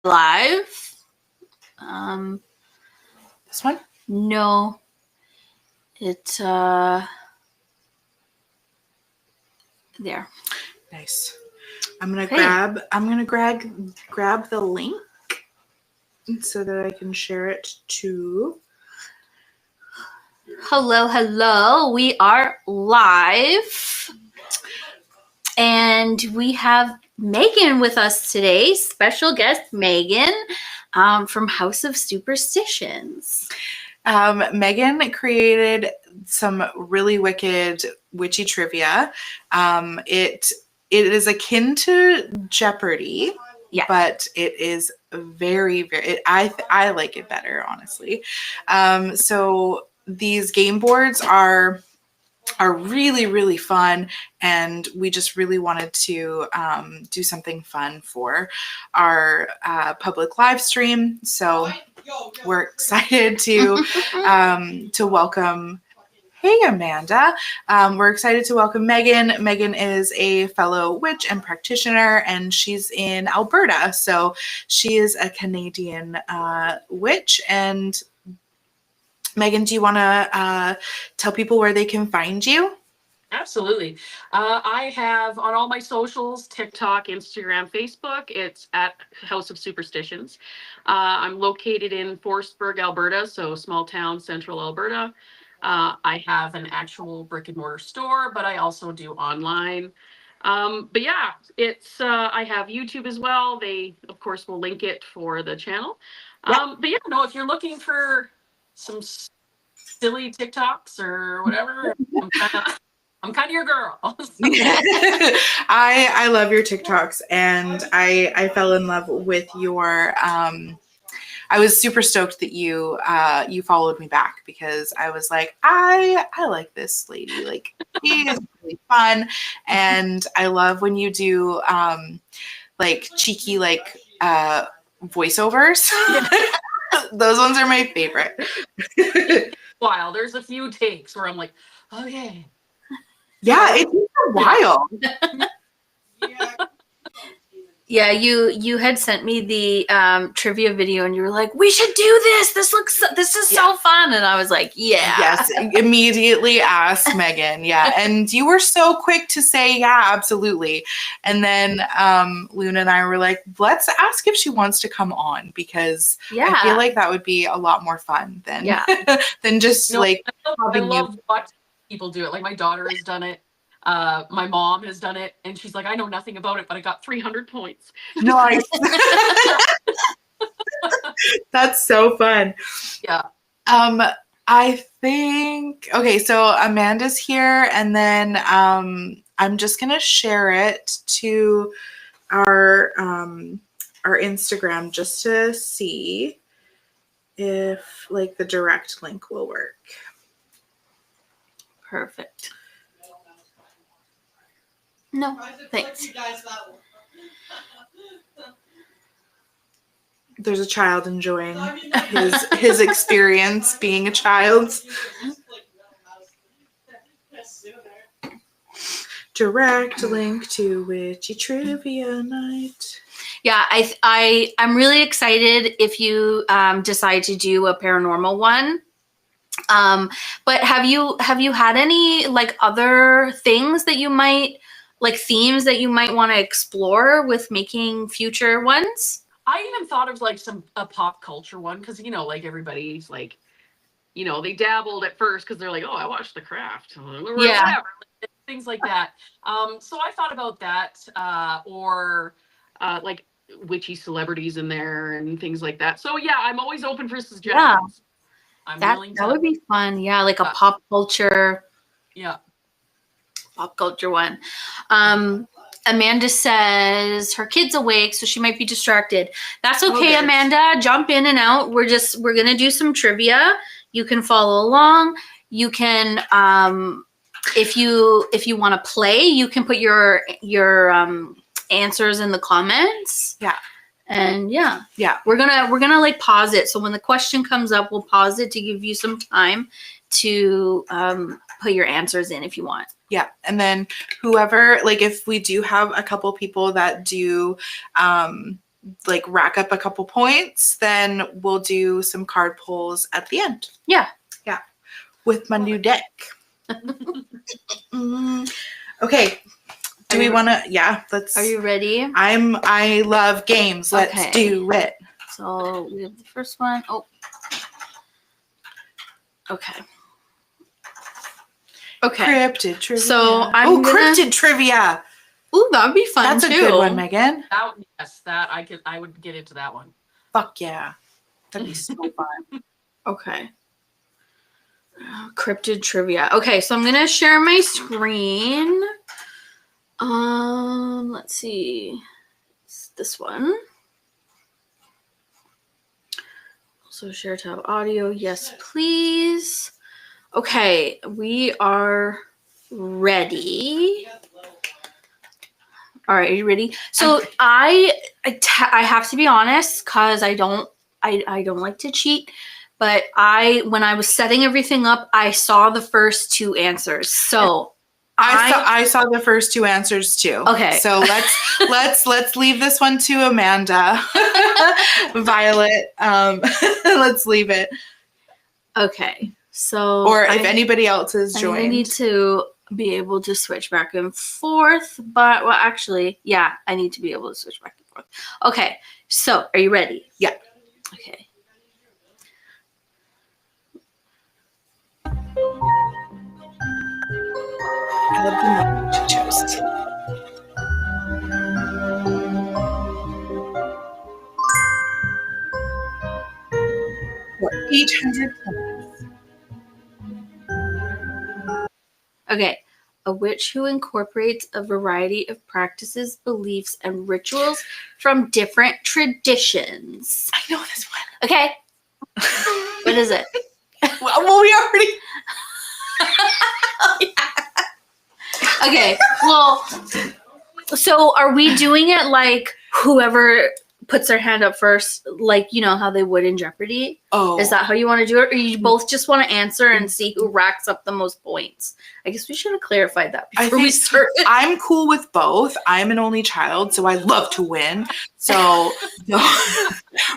live. This one? No. It's there. Nice. I'm gonna grab the link so that I can share it to. Hello. We are live. And we have Megan with us today, special guest Megan from House of Superstitions. Megan created some really wicked witchy trivia. It is akin to Jeopardy, but it is very, very. I like it better, honestly. So these game boards are really, really fun, and we just really wanted to do something fun for our public live stream. So we're excited to welcome. Hey, Amanda. We're excited to welcome Megan. Megan is a fellow witch and practitioner, and she's in Alberta. So she is a Canadian witch. And Megan, do you want to tell people where they can find you? Absolutely. I have on all my socials, TikTok, Instagram, Facebook, it's at House of Superstitions. I'm located in Forestburg, Alberta, so small town, central Alberta. I have an actual brick and mortar store, but I also do online. But yeah, it's I have YouTube as well. They, of course, will link it for the channel. But yeah, no, if you're looking for some silly TikToks or whatever, I'm kind of your girl. I love your TikToks, and I fell in love with your. I was super stoked that you followed me back, because I was like, I like this lady. Like, she is really fun, and I love when you do like cheeky voiceovers. Those ones are my favorite. Wow, there's a few takes where I'm like, okay. Yeah, it takes a while. Yeah, you had sent me the trivia video, and you were like, "We should do this. This is so fun." And I was like, "Yeah." Yes, immediately asked Megan. Yeah, and you were so quick to say, "Yeah, absolutely." And then Luna and I were like, "Let's ask if she wants to come on, because I feel like that would be a lot more fun than than just I love watching people do it. Like, my daughter has done it. My mom has done it, and she's like, I know nothing about it, but I got 300 points. Nice. That's so fun. Yeah. I think, okay, so Amanda's here, and then I'm just gonna share it to our Instagram just to see if the direct link will work. Perfect. No, thanks. There's a child enjoying his experience being a child. Direct link to Witchy Trivia Night. Yeah, I'm really excited if you decide to do a paranormal one. But have you had any other things that you might themes that you might want to explore with making future ones? I even thought of a pop culture one, because everybody's they dabbled at first because they're like, oh, I watched The Craft, whatever, things like that. So I thought about that, or witchy celebrities in there and things like that. So yeah, I'm always open for suggestions. That would be fun. Yeah, like a pop culture. Yeah. Pop culture one. Amanda says her kid's awake, so she might be distracted. That's okay, Amanda. Jump in and out. We're gonna do some trivia. You can follow along. You can if you want to play, you can put your answers in the comments. Yeah. And we're gonna pause it. So when the question comes up, we'll pause it to give you some time to put your answers in if you want. Yeah. And then whoever, if we do have a couple people that do like rack up a couple points, then we'll do some card pulls at the end. Yeah. Yeah. With my new deck. Okay. Do we want to? Yeah. Let's. Are you ready? I love games. Let's do it. So we have the first one. Oh. Okay. Okay. Cryptid trivia. So cryptid trivia. Ooh, that would be fun That's too. a good one, Megan. I would get into that one. Fuck yeah. That'd be so fun. Okay. Cryptid trivia. Okay, so I'm gonna share my screen. Let's see. It's this one. Also share tab audio. Yes, please. Okay, we are ready. All right, are you ready? So I have to be honest, because I don't like to cheat. But when I was setting everything up, I saw the first two answers. So I saw the first two answers too. Okay. So let's leave this one to Amanda. Violet. Let's leave it. Okay. So or if anybody else has joined. I need to be able to switch back and forth. But well, actually, yeah, I need to be able to switch back and forth. Okay. So are you ready? Yeah. Okay. I love the one she chose. For 800 points. Okay. A witch who incorporates a variety of practices, beliefs, and rituals from different traditions. I know this one. Okay. What is it? Well, we already. Okay. Well, so are we doing it like whoever puts their hand up first, like, you know, how they would in Jeopardy? Oh. Is that how you want to do it? Or you both just want to answer and see who racks up the most points? I guess we should have clarified that before we started. I'm cool with both. I'm an only child, so I love to win. So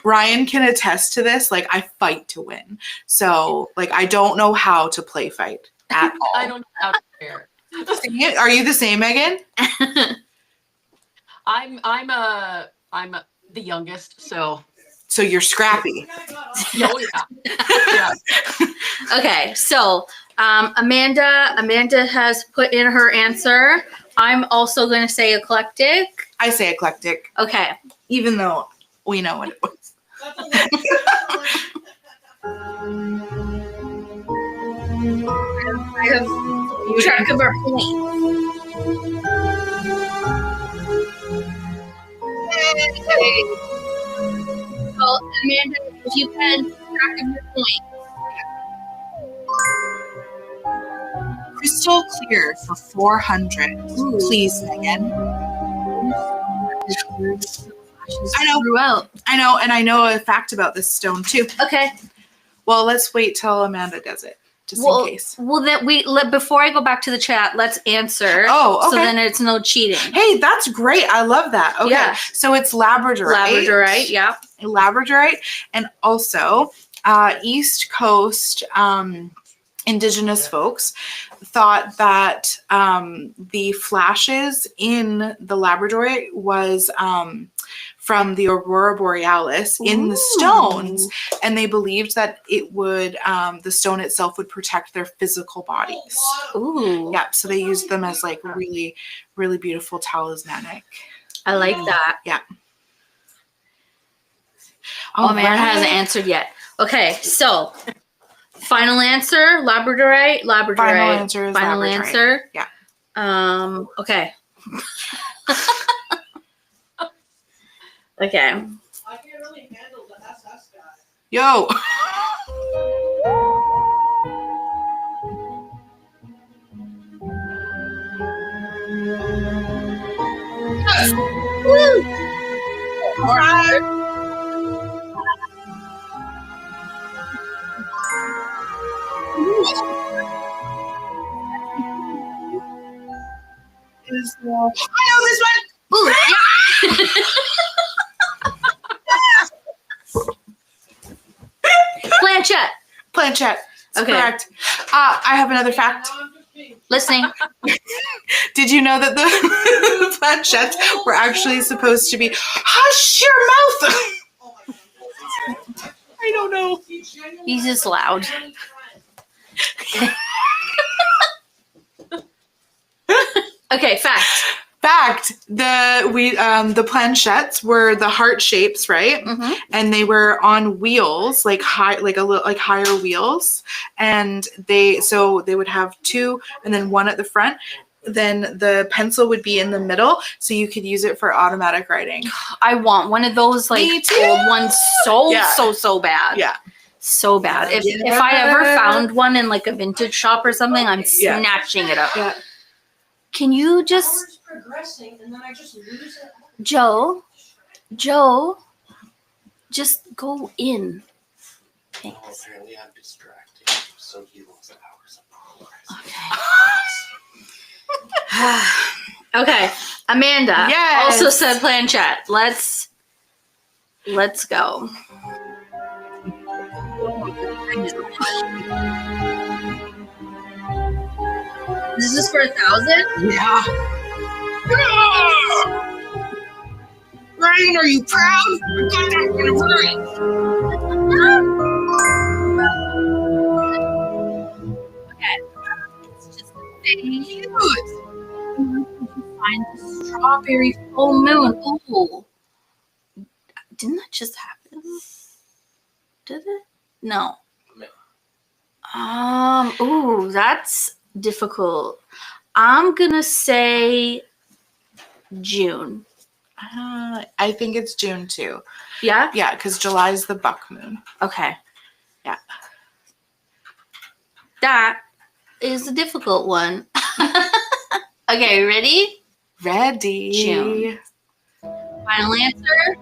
Ryan can attest to this. Like, I fight to win. So, like, I don't know how to play fight at all. I don't know how to compare. Are you the same, Megan? I'm the youngest, so you're scrappy. oh yeah. Okay, so Amanda has put in her answer. I'm also going to say eclectic. I say eclectic. Okay. Even though we know what it was. I have track of our points. Well, Amanda, if you can, track of your points. Crystal clear for 400. Ooh. Please, Megan. I know. Throughout. I know, and I know a fact about this stone too. Okay. Well, let's wait till Amanda does it, just in case. Well, then before I go back to the chat, let's answer. Oh, okay. So then it's no cheating. Hey, that's great. I love that. Okay. Yeah. So it's labradorite. Labradorite, yeah. Labradorite, and also East Coast Indigenous folks thought that the flashes in the labradorite was from the aurora borealis in the stones, and they believed that it would the stone itself would protect their physical bodies. Ooh. Yeah, so they used them as like really, really beautiful talismanic. I like that. Yeah. Oh, man, hasn't answered yet. Okay, so final answer, labradorite. Final answer is final labradorite. answer. Yeah. Okay. Okay. I can't really handle the SS guy. Yo. Woo! I know this one. Ooh, yeah. Planchette. It's Okay. correct. I have another fact. Listening. Did you know that the planchettes were actually supposed to be hush your mouth? I don't know. He's just loud. Okay, fact. Fact, the planchettes were the heart shapes, right? Mm-hmm. And they were on wheels, like higher wheels, and they would have two and then one at the front. Then the pencil would be in the middle, so you could use it for automatic writing. I want one of those like Me too. old ones Yeah. so bad. Yeah. So bad. If I ever found one in like a vintage shop or something, I'm snatching it up. Yeah. Can you just progressing and then I just lose it? Joe, just go in. Thanks. Oh, apparently I'm distracted, so he lost hours of progress. Okay. Okay. Amanda Yes. also said planchette. Let's go. This is for 1,000? Yeah. Ryan, are you proud? I got that one right. Okay. It's just cute. Find the strawberry full moon. Ooh. Didn't that just happen? Did it? No. Ooh, that's difficult. I'm gonna say June. I think it's June too. Yeah? Yeah, because July's the buck moon. Okay. Yeah. That is a difficult one. Okay, ready? Ready. June. Final answer?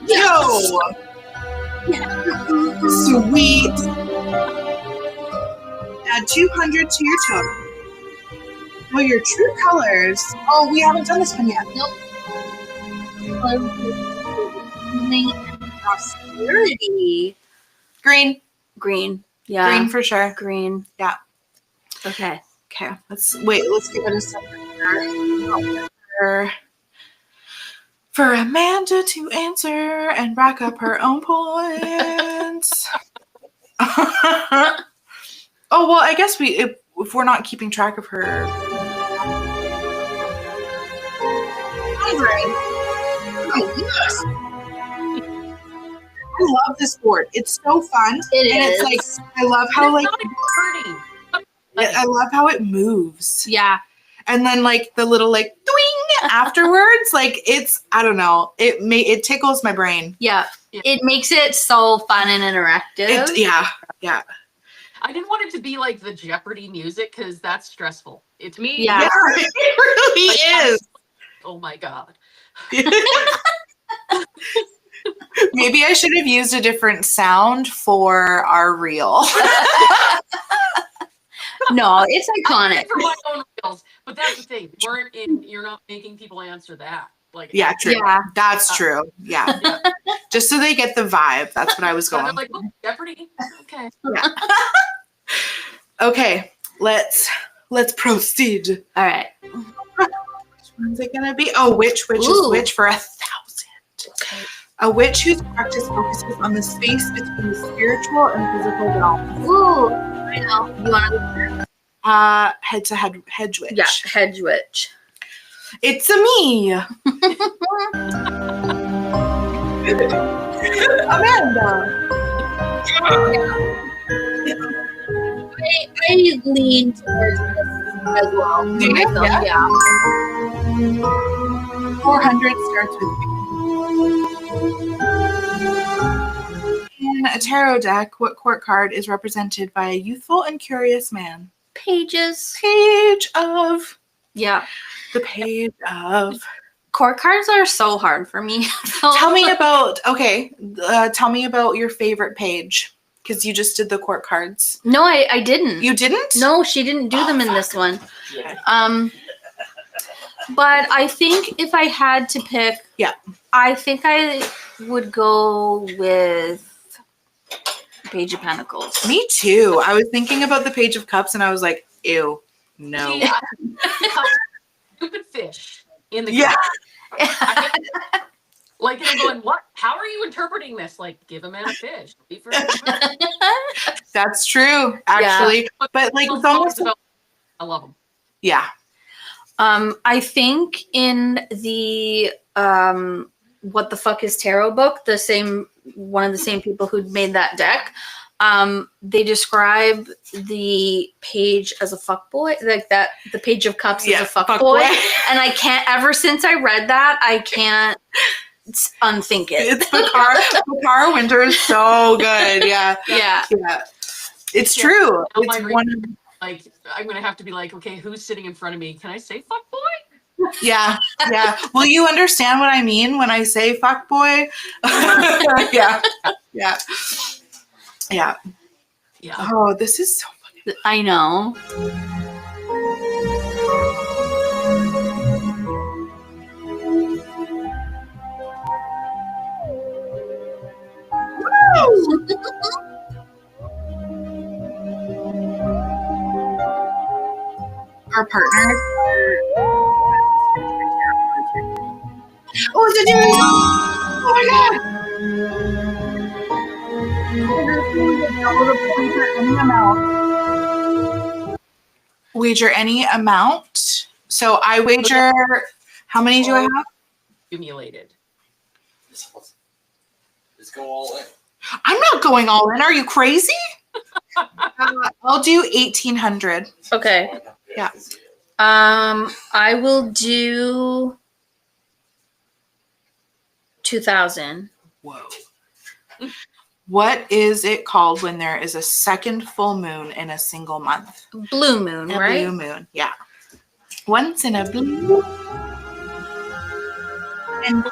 Yo! Sweet. Add 200 to your total. Oh, your true colors. Oh, we haven't done this one yet. Nope. Healing and prosperity. Green. Green. Yeah. Green for sure. Green. Yeah. Okay. Okay, let's give it a second for Amanda to answer and rack up her own points. Oh, well, I guess if we're not keeping track of her. Oh, yes. I love this board. It's so fun. It and is. It's like, I love how It's like not even pretty. I love how it moves. Yeah. And then like the little like doing afterwards, like it's, I don't know, it tickles my brain. Yeah. Yeah. It makes it so fun and interactive. Yeah. I didn't want it to be like the Jeopardy music because that's stressful. It's me. Yeah. Yeah, it really Like, is. Oh my God. Maybe I should have used a different sound for our reel. No, it's I iconic. did it for my own reels, but that's the thing. You're not making people answer that. Like Yeah, true. Yeah. That's true. Yeah. Yeah. Just so they get the vibe. That's what I was So they're going. like, oh, Jeopardy. Okay. Okay, let's proceed. All right. Which one's it gonna be? Oh, which is Ooh. which for 1,000. A witch whose practice focuses on the space between the spiritual and physical realm. Ooh, I know. You want to go? Head to head hedge witch. Yeah, hedge witch. It's a me. Amanda. I lean towards this as well. Do you? Myself, yeah. 400 starts with me. In a tarot deck, what court card is represented by a youthful and curious man? Pages. Page of. Yeah. The page of. Court cards are so hard for me. Tell me about, tell me about your favorite page. Because you just did the court cards. No, I didn't. You didn't? No, she didn't do them in this one. Yeah. But I think if I had to pick, Yeah. I think I would go with Page of Pentacles. Me too. I was thinking about the Page of Cups and I was like, ew, no. See, stupid fish in the Yeah. Like, and I'm going, what? How are you interpreting this? Like, give a man a fish. Be for That's true, actually. But like, it's almost, I love them. yeah. I think in the What the Fuck is Tarot book, one of the same people who made that deck, they describe the page as a fuckboy, like that the Page of Cups is a fuckboy. And I can't, ever since I read that, I can't unthink it. It's Bakara Winter is so good. Yeah. Yeah. Yeah. It's true. It's one of, like, I'm gonna have to be like, okay, who's sitting in front of me? Can I say fuck boy? yeah. Yeah. Will you understand what I mean when I say fuck boy? Yeah. Yeah. Yeah. Yeah. Oh, this is so funny. I know. Our partners. Oh, is it doing? Oh my god! Wager any amount. So I wager. How many do I have? Accumulated. Just go all in. I'm not going all in. Are you crazy? I'll do 1,800. Okay. Yeah. I will do 2,000. Whoa. What is it called when there is a second full moon in a single month? Blue moon, A right? blue moon. Yeah. Once in a blue. And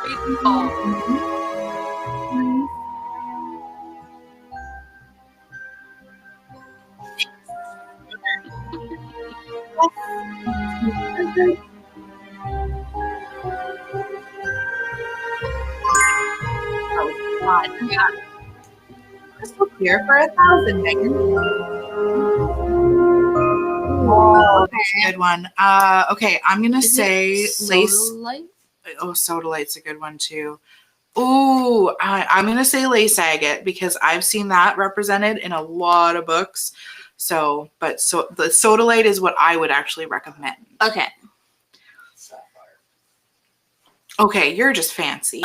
yeah. Crystal clear for 1,000, Megan. Oh, that's a good one. Okay, I'm gonna say lace. Light? Oh, Sodalight's a good one too. Ooh, I'm gonna say lace agate because I've seen that represented in a lot of books. So the Sodalite is what I would actually recommend. Okay. Sapphire. Okay, you're just fancy.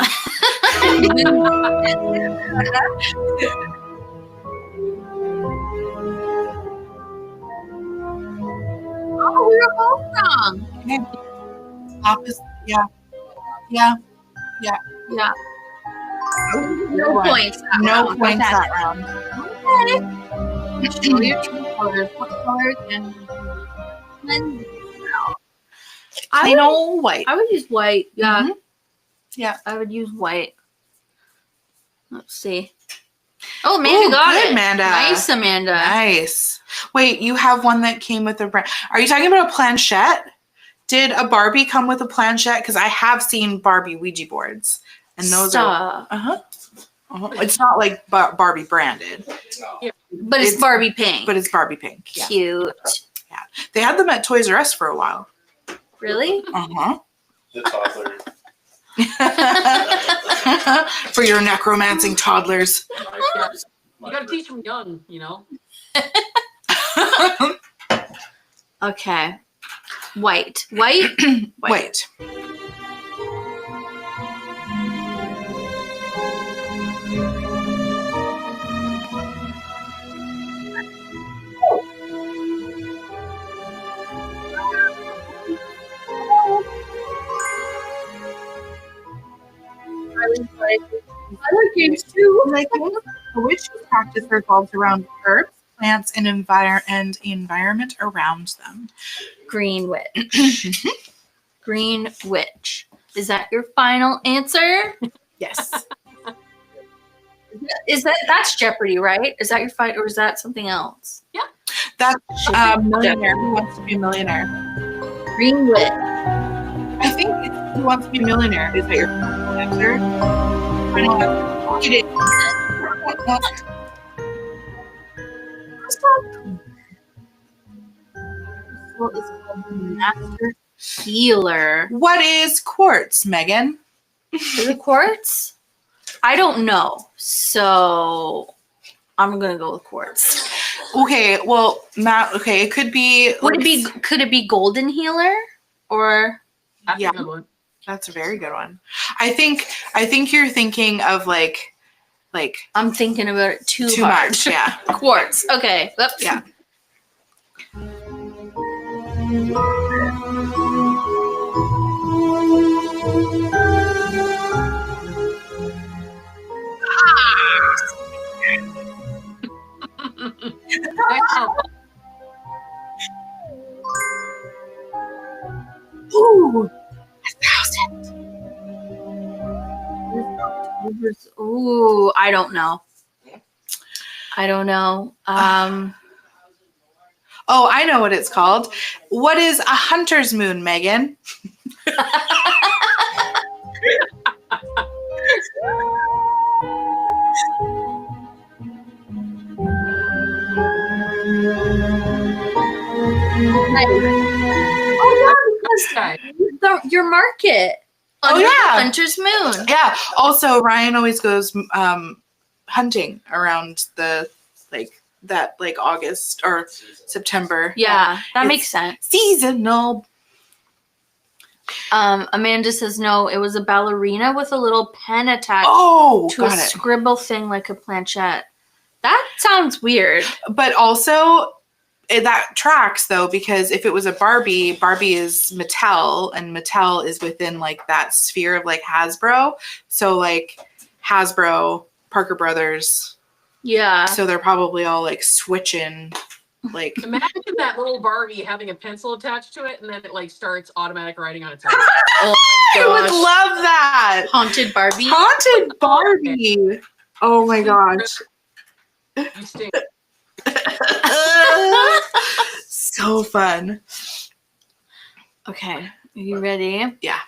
Oh, we were both wrong. Opposite, yeah. Yeah. Yeah. Good No one. points. that No round. points Okay. that round. Show your true colors. What colors and Plain old white. I would use white. Yeah. Mhm. Yeah. I would use white. Let's see. Oh, Amanda Ooh, got good, it. Amanda. Nice, Amanda. Nice. Wait, you have one that came with a brand. Are you talking about a planchette? Did a Barbie come with a planchette? Because I have seen Barbie Ouija boards, and those are. Stop. It's not like Barbie branded, No. But it's Barbie pink. but it's Barbie pink. Yeah. Cute. They had them at Toys R Us for a while. Really? The toddler. For your necromancing toddlers. You gotta teach them young, you know? Okay. White. White? Wait. I like games too. And I think the witch's practice revolves around herbs, plants, and environment around them. Green witch. Green witch. Is that your final answer? Yes. That's Jeopardy, right? Is that your fight, or is that something else? That's millionaire. Who wants to be a millionaire? Green witch. I think it's Who Wants to Be a Millionaire. Is that your final answer? It is. What is called the master healer? What is quartz, Megan? Is it quartz? I don't know. So I'm gonna go with quartz. Okay, well, Matt. Okay, it could be. Could it be golden healer? Or That's Yeah. a good one. That's a very good one. I think you're thinking of like I'm thinking about it too too hard. much. Yeah. Quartz. Okay. Oops. Yeah. Ooh, 1,000. Ooh, I don't know. I don't know. Oh, I know what it's called. What is a hunter's moon, Megan? Okay. Your market. Oh, Under the yeah. Hunter's Moon. Yeah. Also, Ryan always goes hunting around the August or September. Yeah, that It's makes sense. Seasonal. Amanda says no, it was a ballerina with a little pen attached Oh, to a got it. scribble thing like a planchette. That sounds weird. But also, that tracks though, because if it was a Barbie, Barbie is Mattel, and Mattel is within like that sphere of like Hasbro. So like Hasbro, Parker Brothers. Yeah. So they're probably all like switching. Like, Imagine that little Barbie having a pencil attached to it, and then it like starts automatic writing on its own. Oh I my would gosh. love that. Haunted Barbie. Haunted Barbie. Oh my gosh. You stink. So fun. Okay. Are you ready? Yeah.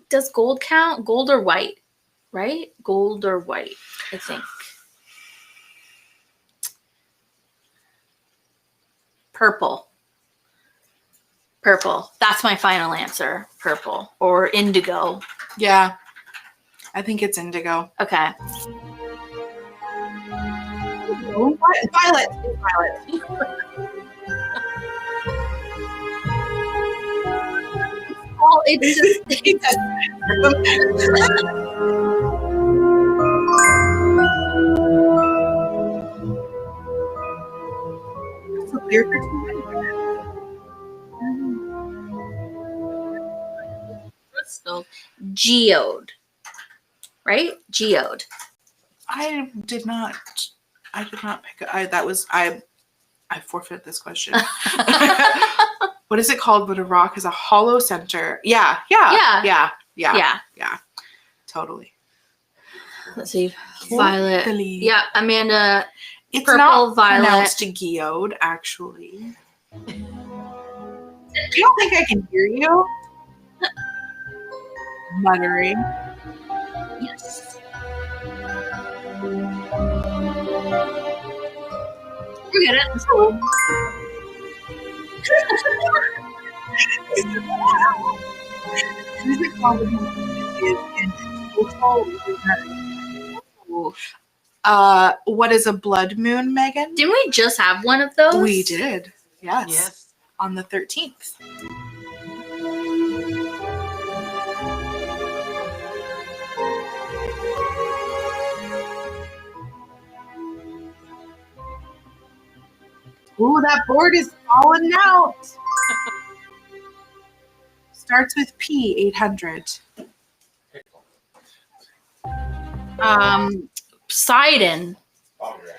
Does gold count? Gold or white? Right? Gold or white, I think. Purple. Purple. That's my final answer. Purple or indigo. Yeah. I think it's indigo. Okay. Violet. It's violet. Oh, it's just It's a clear for 2 minutes. crystal. Geode. Right? Geode. I did not pick I forfeit this question. What is it called when a rock has a hollow center? Yeah. Totally. Let's see. Violet. Totally. Yeah, Amanda. It's Purple, not violet. pronounced geode, actually. I don't think I can hear you. Muttering. Yes. You get it. Is it called what is a blood moon, Megan? Didn't we just have one of those? We did. Yes. Yes. On the 13th. Ooh, that board is falling out. Starts with P, 800. Poseidon. Oh, yeah.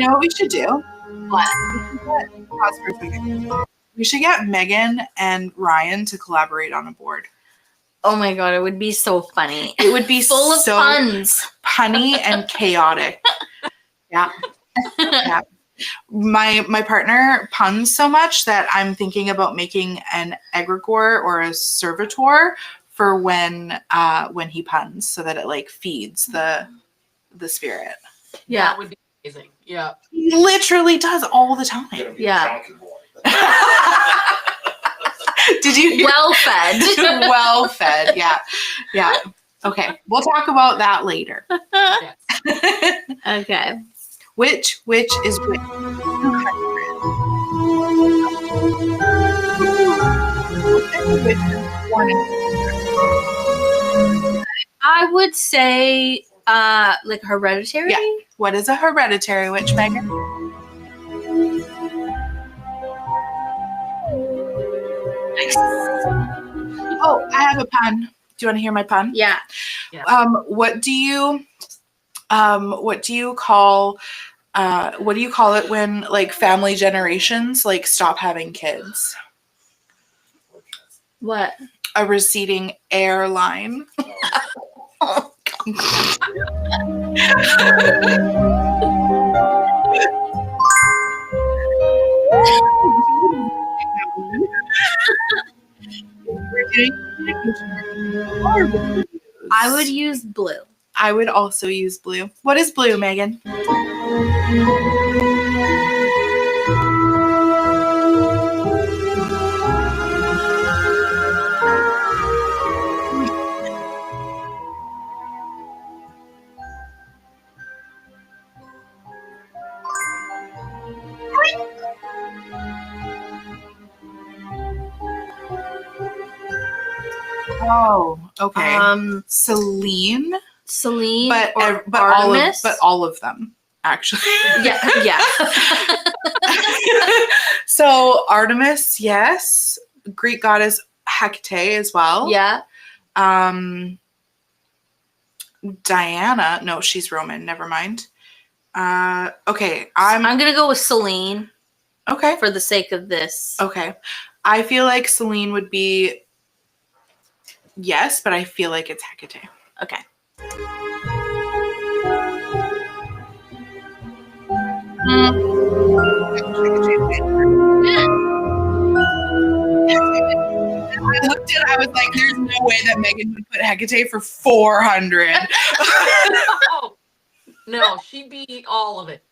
You know what we should do? What? Pause for a second. We should get Megan and Ryan to collaborate on a board. Oh my god, it would be so funny. It would be Full of so puns. punny and chaotic. Yeah. Yeah. My partner puns so much that I'm thinking about making an egregore or a servitor for when he puns, so that it like feeds the spirit. Yeah. That would be amazing. Yeah. He literally does all the time. Yeah. Did you hear? Well fed. Well fed. Yeah. Yeah. Okay. We'll talk about that later. Yes. Okay. Which is which? I would say like hereditary. Yeah. What is a hereditary witch, Megan? Oh, I have a pun. Do you want to hear my pun? Yeah. What do you call it when like family generations like stop having kids? What? A receding airline. Oh, I would use blue. I would also use blue. What is blue, Megan? Oh, okay. Celine, Celine or but Artemis. all of them actually. Yeah. So Artemis, yes. Greek goddess Hecate as well. Yeah. Diana, no, she's Roman. Never mind. Okay, I'm gonna go with Celine okay. for the sake of this. Okay, I feel like Celine would be yes, but I feel like it's Hecate. Okay. I looked at it, I was like, there's no way that Megan would put Hecate for 400. Oh, no, she beat all of it.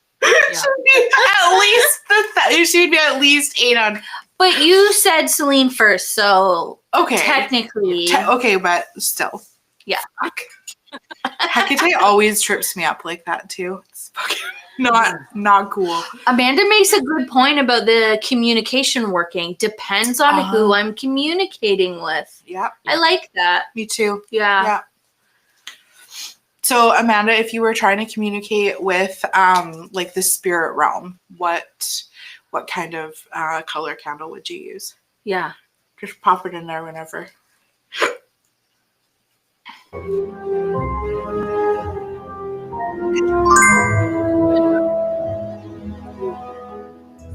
She'd be at least 800. But you said Celine first, so Okay. technically. Okay, but still. Yeah. Fuck. Hecate always trips me up like that too. It's fucking not cool. Amanda makes a good point about the communication working. Depends on who I'm communicating with. Yeah. I like that. Me too. Yeah. Yeah. So Amanda, if you were trying to communicate with like the spirit realm, what kind of color candle would you use? Yeah. Just pop it in there whenever.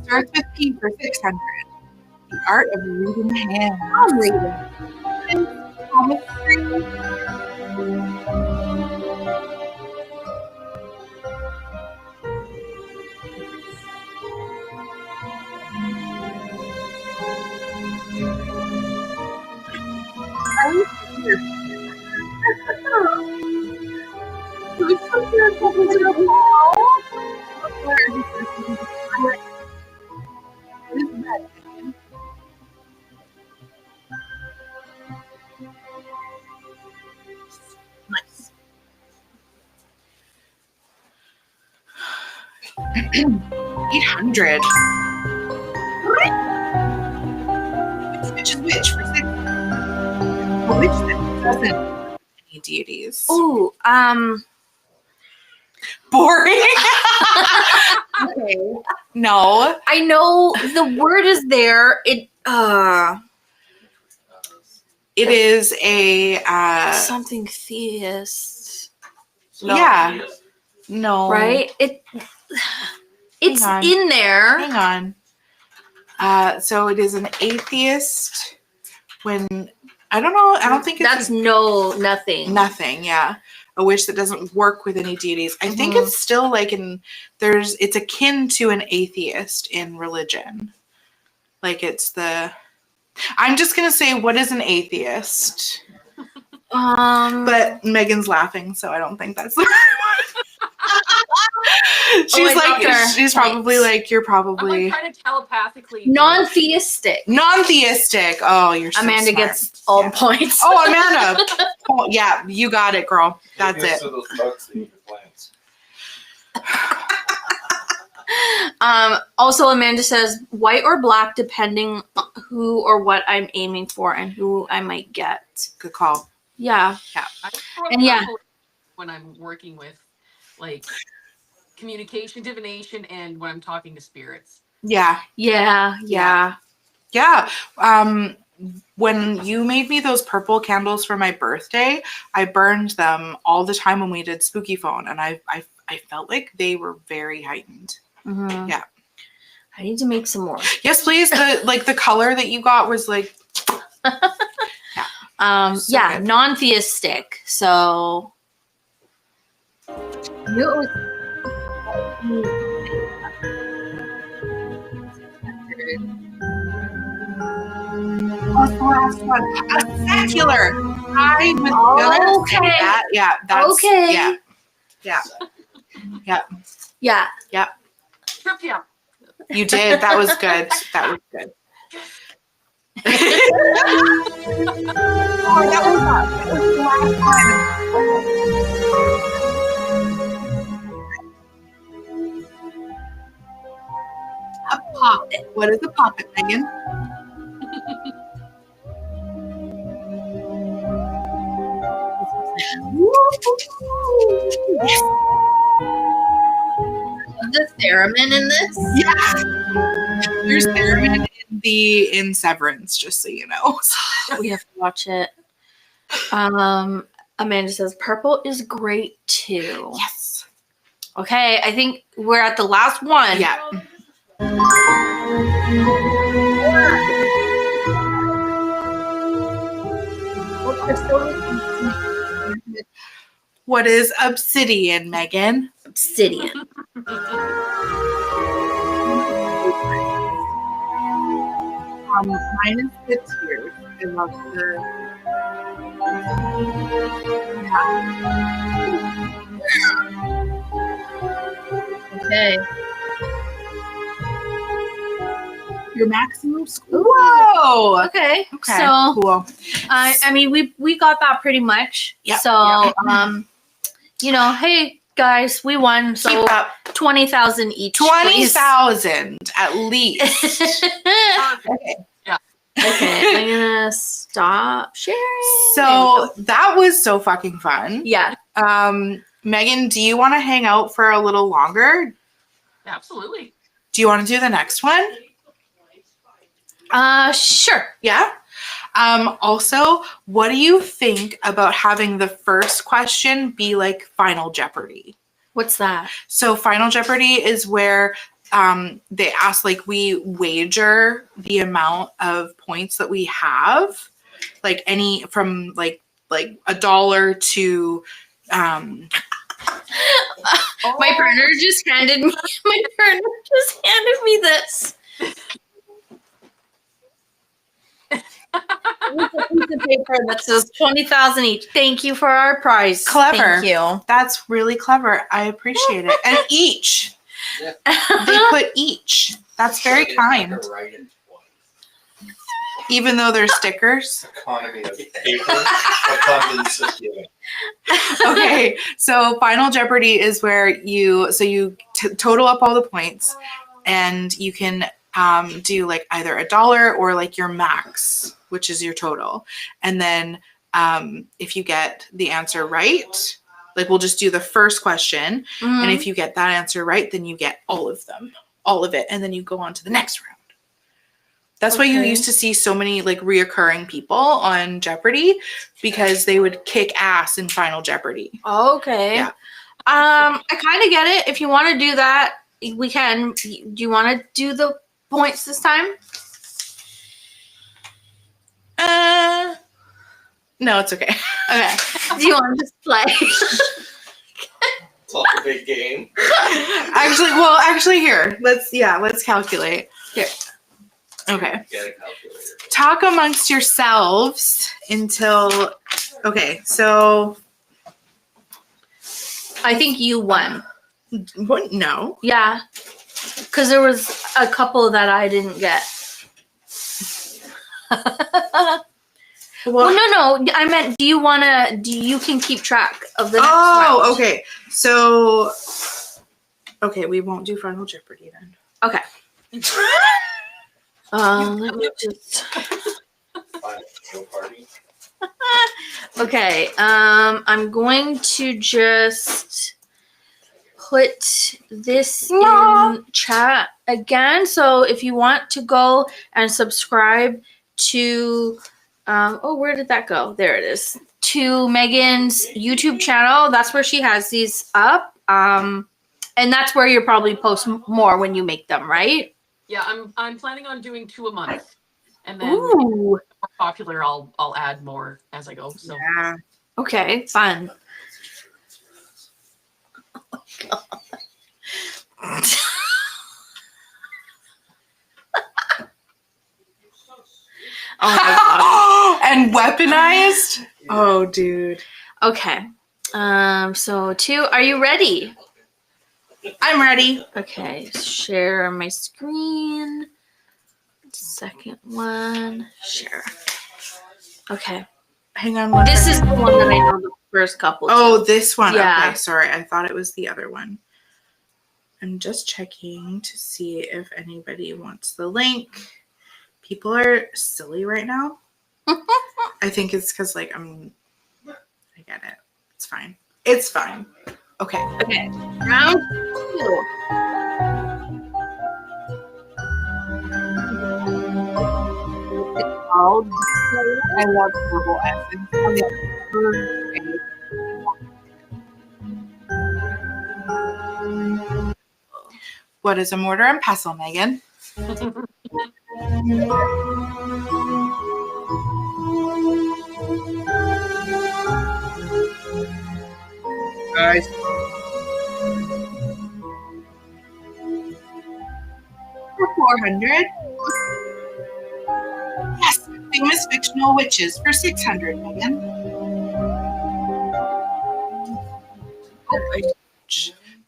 Starts with P for 600. The art of reading hands. I'm reading. Nice. 800. Which is which for 6? Which then doesn't any deities? Ooh, Boring. Okay. No. I know the word is there. It is a something theist. yeah. No. Right? It's Hang on. in there. Hang on. So it is an atheist when I don't know. I don't think it's That's nothing. nothing. Yeah, a wish that doesn't work with any deities. I think it's still like it's akin to an atheist in religion. Like it's I'm just gonna say, what is an atheist? But Megan's laughing, so I don't think that's the right one. She's probably like, you're probably I'm like trying to telepathically. non-theistic. Non-theistic. Oh, you're so Amanda smart. gets all the points. Oh, Amanda. Oh, yeah, you got it, girl. That's it. So those bugs that eat your plants. Also, Amanda says white or black, depending on who or what I'm aiming for and who I might get. Good call. Yeah. I throw And yeah. purple when I'm working with like communication, divination, and when I'm talking to spirits. Yeah. Yeah. Yeah. When you made me those purple candles for my birthday, I burned them all the time when we did Spooky Phone, and I felt like they were very heightened. Mm-hmm. Yeah. I need to make some more. Yes, please. The color that you got was like So yeah, good. non-theistic. So What's the last one? A secular. I was gonna say that. Yeah, that's okay. Yeah. Trivia. You did. That was good. That was good. Oh, that was the last one. A poppet. What is a poppet, Megan? is the theremin in this? Yeah. There's theremin in Severance, just so you know. We have to watch it. Amanda says purple is great too. Yes. Okay, I think we're at the last one. Yeah. What is obsidian, Megan? Obsidian. Mine is the tears. I love Okay. your maximum score. Whoa. Okay. Okay. So Cool. I mean we got that pretty much. Yep. So hey guys, we won. So Keep up. 20,000 each. 20,000 at least. Okay. Okay, I'm gonna stop sharing. So that was so fucking fun. Yeah. Megan, do you want to hang out for a little longer? Absolutely. Do you want to do the next one? Sure. Yeah. Also, what do you think about having the first question be like Final Jeopardy? What's that? So Final Jeopardy is where they ask, like, we wager the amount of points that we have, like any from like $1 to My partner just handed me this. Piece of paper that says 20,000 each. Thank you for our prize. Clever. Thank you. That's really clever. I appreciate it. And each. Yeah. They put each. That's very kind. Write it twice. Even though they're stickers. Economy of paper. Abundance of giving. Okay, so Final Jeopardy is where you total up all the points, and you can do like either $1 or like your max, which is your total. And then if you get the answer right, like we'll just do the first question, and if you get that answer right, then you get all of it, and then you go on to the next round. That's why you used to see so many like reoccurring people on Jeopardy, because they would kick ass in Final Jeopardy. Okay. Yeah. I kind of get it. If you want to do that, we can. Do you want to do the points this time? No, it's okay. Okay. Do you want to just play? It's all a big game. Actually, here. Let's calculate. Here. Okay. Get a calculator. Talk amongst yourselves until. Okay, so I think you won. what? No. Yeah. Because there was a couple that I didn't get. Well, no. I meant, do you can keep track of the next round? Oh, okay. So, okay, we won't do Final Jeopardy then. Okay. Let me just. Final party. Okay. I'm going to just put this in chat again. So if you want to go and subscribe to, where did that go? There it is. To Megan's YouTube channel. That's where she has these up. And that's where you'll probably post more when you make them, right? Yeah, I'm planning on doing 2 a month, and then Ooh. more popular, I'll add more as I go. So Yeah. Okay, fun. Oh my god. And weaponized? Oh, dude. Okay. So 2, are you ready? I'm ready. Okay, share my screen. Second one, share. Okay. Hang on one This second. is the one that I know the first couple. Oh, this one. Yeah. Okay, sorry. I thought it was the other one. I'm just checking to see if anybody wants the link. People are silly right now. I think it's because, I get it. It's fine. It's fine. Okay. Okay. Round 2. It's called. I love herbal essence. What is a mortar and pestle, Megan? Guys. For 400. Yes, famous fictional witches for 600, Megan.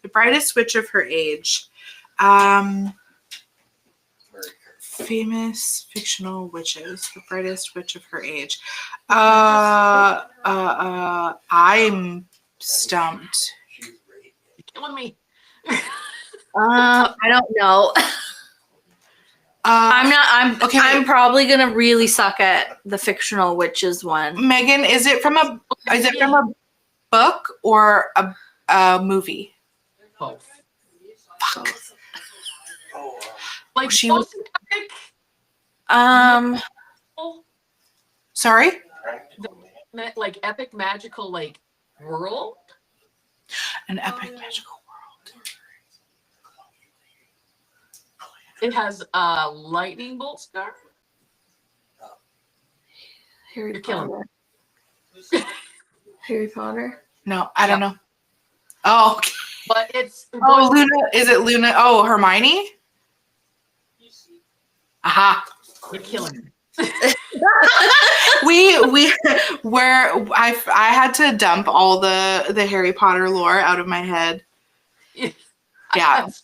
The brightest witch of her age. Famous fictional witches, the brightest witch of her age. I'm stumped. you're killing me. I don't know. I'm Okay. I'm probably gonna really suck at the fictional witches one. Megan, is it from a book or a movie? Both. Fuck. Oh, Like She was- post-epic, Sorry? like epic magical world. An epic magical world. It has a lightning bolt scar. Harry You're killing Potter. Harry Potter. No, I don't know. Oh, okay. But it's Oh, Luna. Is it Luna? Oh, Hermione? Aha. you're killing me. I had to dump all the Harry Potter lore out of my head. Yeah. Let's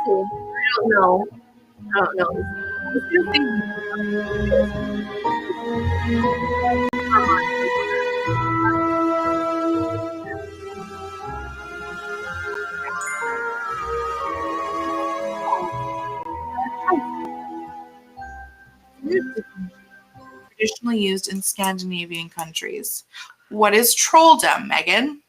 see. I don't know. Traditionally used in Scandinavian countries. What is trolldom, Megan?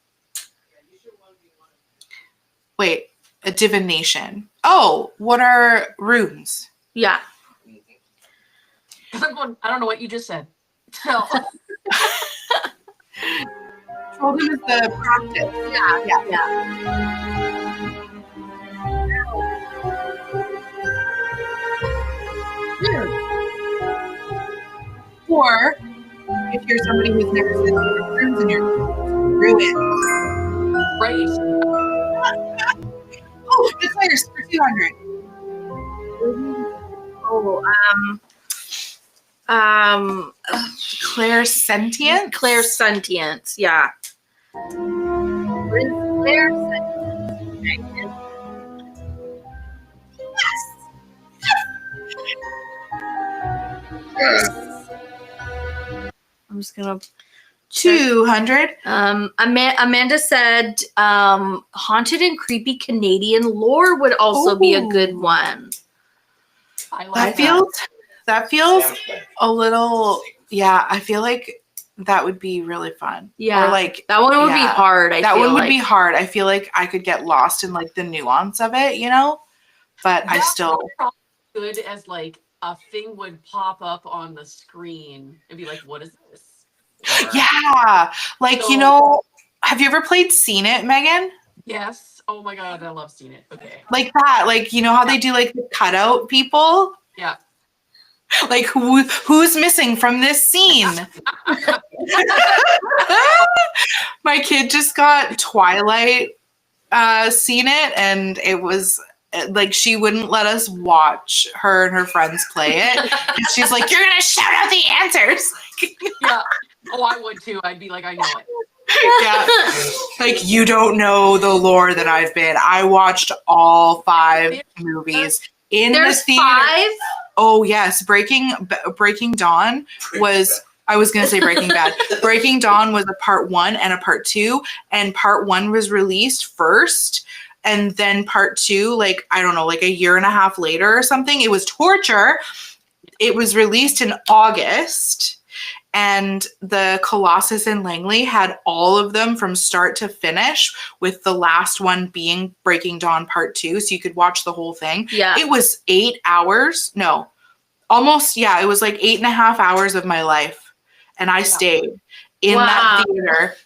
Wait, a divination. Oh, what are runes? Yeah. I'm going, I don't know what you just said. So Told him is the practice. Yeah. Or if you're somebody who's never said mushrooms and you're ruined. Right. Oh, the players for 200. Clairsentient? Clairsentience, yeah. What is clairsentience? I'm just gonna 200. Amanda said haunted and creepy Canadian lore would also be a good Ooh. one. I like That feels a little, yeah, I feel like that would be really fun. Yeah. Or like That one would be yeah, hard. that one would be hard. I feel like I could get lost in like the nuance of it, you know? But I That's still probably good as like a thing would pop up on the screen and be like, what is this? Or- yeah. Like, you So- know, have you ever played Seen It, Megan? Yes. Oh my god, I love seeing it. Okay. Like that. Like, you know how they do like the cutout people? Yeah. Like who's missing from this scene? My kid just got Twilight Seen It, and it was like she wouldn't let us watch her and her friends play it. And she's like, "You're gonna shout out the answers." Yeah. Oh, I would too. I'd be like, I know it. Yeah, like you don't know the lore that I've been. I watched all 5 movies in There's the theater. 5. Oh yes, Breaking Dawn was. I was gonna say Breaking Bad. Breaking Dawn was a part 1 and a part 2, and part 1 was released first, and then part 2, like I don't know, like a year and a half later or something. It was torture. It was released in August. And the Colossus in Langley had all of them from start to finish, with the last one being Breaking Dawn Part 2. So you could watch the whole thing. Yeah. It was 8 hours. No, almost. Yeah, it was like 8.5 hours of my life. And I stayed in that theater.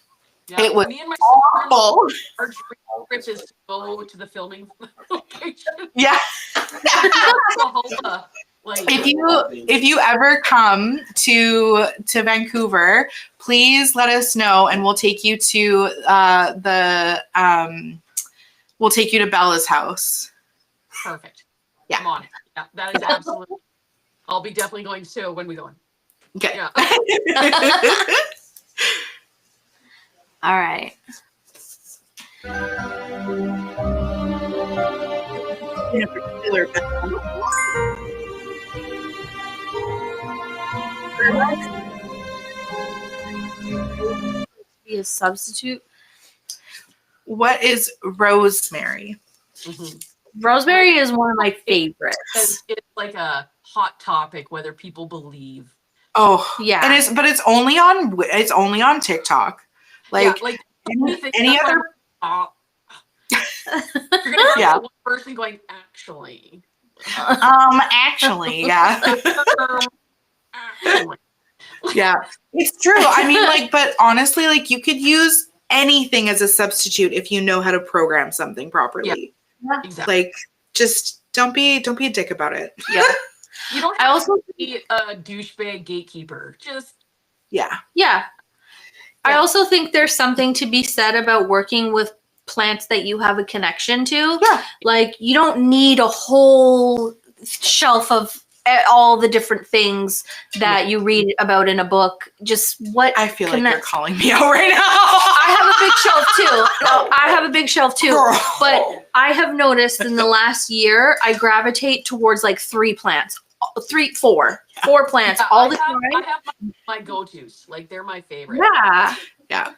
Yeah. It was Me and my awful. our trip is to go to the filming location. Yeah. Oklahoma. Like, If you ever come to Vancouver, please let us know, and we'll take you to we'll take you to Bella's house. perfect. Yeah. Come on. Yeah, that is absolutely. I'll be definitely going too when we go in. Okay. Yeah. All right. In a particular Be a substitute. What is rosemary? Mhm. Rosemary is one of my favorites. Because it's like a hot topic, whether people believe. Oh, Yeah. and it's only on TikTok. Like, like any other. you're gonna have one person going, actually. Actually, yeah. Actually. Yeah, it's true. I mean, like, but honestly, like, you could use anything as a substitute if you know how to program something properly. Yeah. Exactly. Like, just don't be a dick about it. Yeah. You don't I have also to be a douchebag gatekeeper. Just Yeah. Yeah. I also think there's something to be said about working with plants that you have a connection to. Yeah. Like, you don't need a whole shelf of all the different things that you read about in a book. Just what I feel like you're connects. calling me out right now. I have a big shelf too. No, I have a big shelf too. But I have noticed in the last year, I gravitate towards like 4 plants all the time. I have my go-tos. Like, they're my favorite. Yeah. Yeah.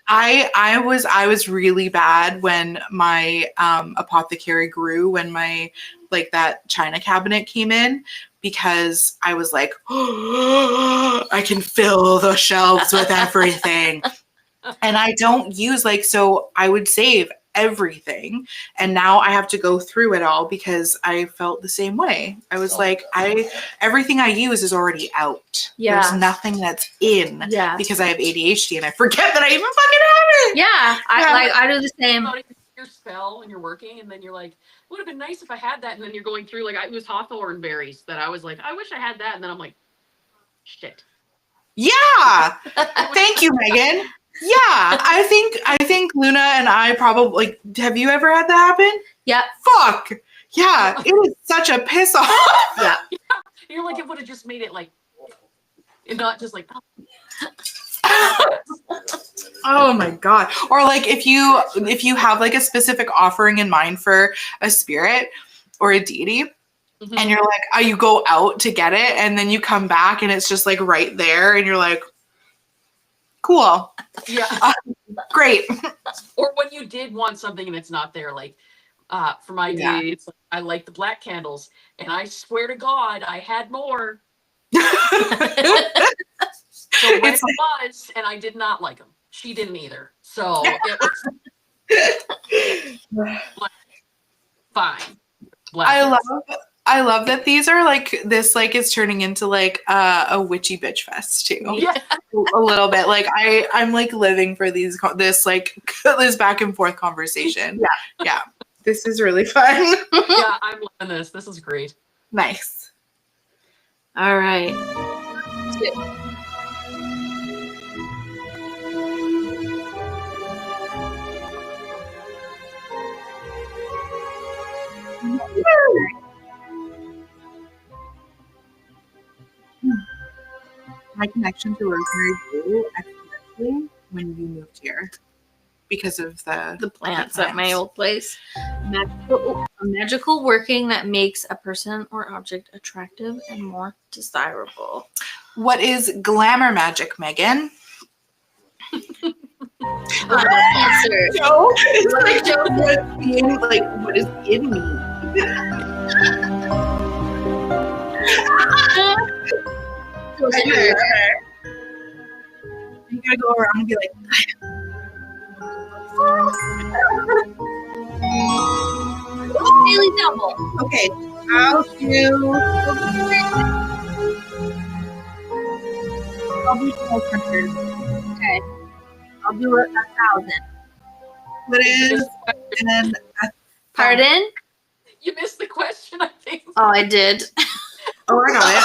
I was really bad when my apothecary grew, when my like that china cabinet came in, because I was like, oh, I can fill the shelves with everything. And I don't use so I would save everything. And now I have to go through it all because I felt the same way. I was like, everything I use is already out. Yeah. There's nothing that's in Yeah. because I have ADHD and I forget that I even fucking have it. Yeah. I do the same. Your spell and you're working, and then you're like, would have been nice if I had that. And then you're going through, like, it was hawthorn berries that I was like, I wish I had that. And then I'm like, shit. Yeah. Thank you, Megan. Yeah. I think Luna and I probably, like, have you ever had that happen? Yeah. Fuck. Yeah. It was such a piss off. Yeah. You're like, it would have just made it like, and not just like, Oh my god. Or like if you have like a specific offering in mind for a spirit or a deity, and you're like, oh, you go out to get it and then you come back and it's just like right there and you're like, cool. yeah. Great. Or when you did want something and it's not there, like for my deity, it's like, I like the black candles, and I swear to God, I had more. So when it was, and I did not like them. She didn't either. So it was like, fine. I love that these are like this, like it's turning into like a witchy bitch fest too. Yeah. A little bit. Like I'm like living for this this back and forth conversation. Yeah. This is really fun. Yeah, I'm loving this. This is great. Nice. All right. My connection to Rosemary grew exponentially when you moved here because of the plants at my old place. A magical working that makes a person or object attractive and more desirable. What is glamour magic, Megan? Answer. No, it's like what is in me? Okay. You gotta go around and be like, Daily double. okay, I'll do 1,200. Okay. I'll do it 1,000. What is an Pardon? You missed the question, I think. Oh, I did. Oh, I got it.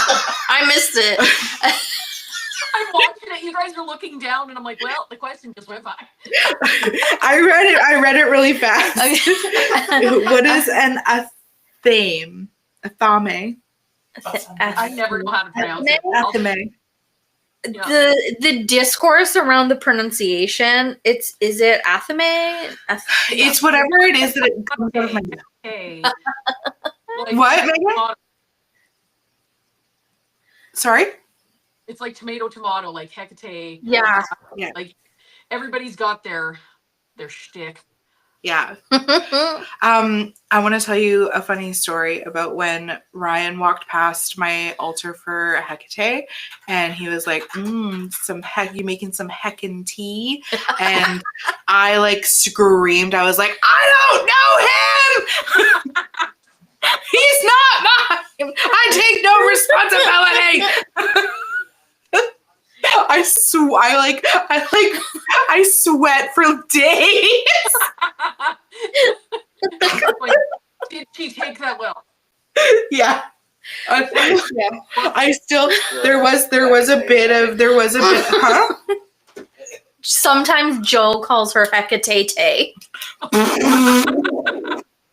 I missed it. I'm watching it. You guys are looking down, and I'm like, well, the question just went by. I read it really fast. What is an athame? Athame. I never know how to pronounce it. Athame. Yeah. The discourse around the pronunciation, is it athame? It's whatever it is that it comes out of my mouth. Hey. What, Megan? Sorry? It's like tomato, like Hecate. Yeah. Yeah. Like everybody's got their shtick. Yeah. I want to tell you a funny story about when Ryan walked past my altar for Hecate, and he was like, you making some heckin' tea? And I like screamed. I was like, I don't know him! He's not mine! I take no responsibility! I sweat for days. Like, did she take that well? Yeah. Yeah. I still there was a bit huh? Sometimes Joe calls her Hecate.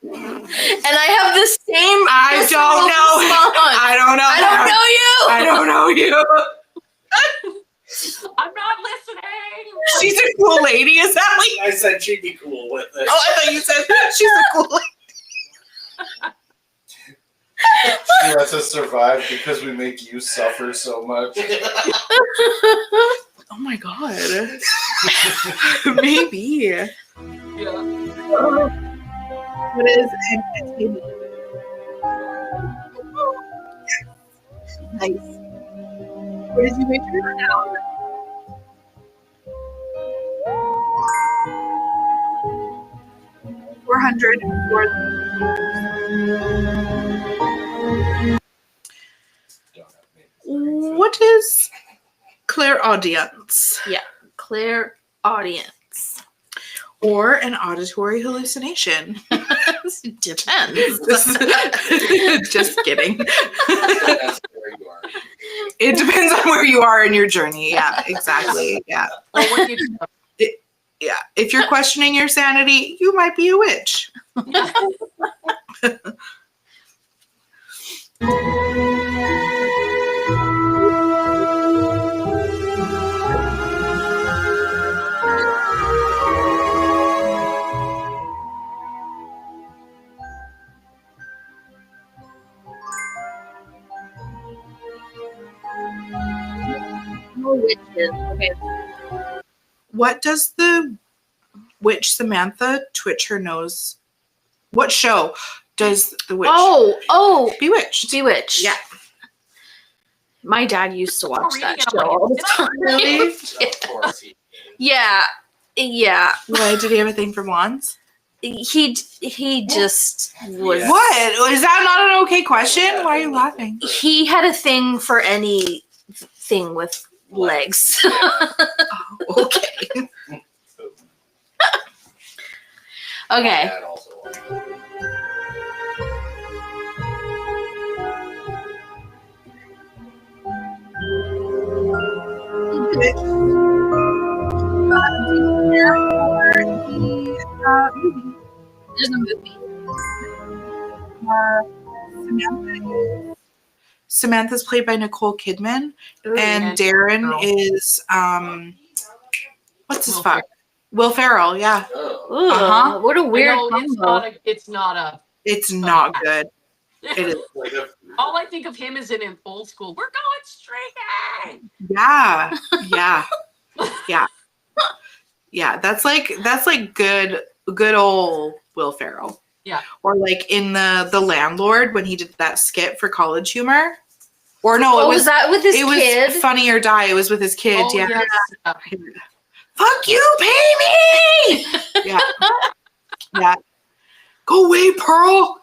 And I have the same. I don't know you. I'm not listening. She's a cool lady. Is that like? I said she'd be cool with it. Oh, I thought you said she's a cool lady. She lets us survive because we make you suffer so much. Oh my god. Maybe. Yeah. What is an Nice. What did you make it now? 400 for what is clairaudience? Clear audience. Or an auditory hallucination? Depends. Just kidding. That's where you are. It depends on where you are in your journey. Yeah, exactly. Yeah. Or when you, Yeah. If you're questioning your sanity, you might be a witch. Witches. Okay. What does the witch Samantha twitch her nose? What show does the witch Oh, Bewitched? Bewitched. Yeah. My dad used to watch reading that it, show I'm like, all the did I time. Really? Of course he Yeah. Why did he have a thing for wands? He just was. Yeah. What? Is that not an okay question? Why are you laughing? He had a thing for anything with legs. Oh, okay. Okay. Dad also watched. There's a movie. Samantha's played by Nicole Kidman, and and Darren Ferrell. is what's his Will fuck? Will Ferrell. Yeah, Oh. Ooh, Uh-huh. what a I weird know combo. it's not a. it's not good. It is. Like a, All I think of him is in an old school. We're going streaking. Yeah, yeah, yeah, yeah. That's like good old Will Ferrell. Yeah. Or like in the Landlord when he did that skit for College Humor. Or no, Oh, was that with his it kid? was Funny or Die. It was with his kid. Oh, Yeah. yes. Fuck you, pay me. Yeah. Yeah. Go away, Pearl.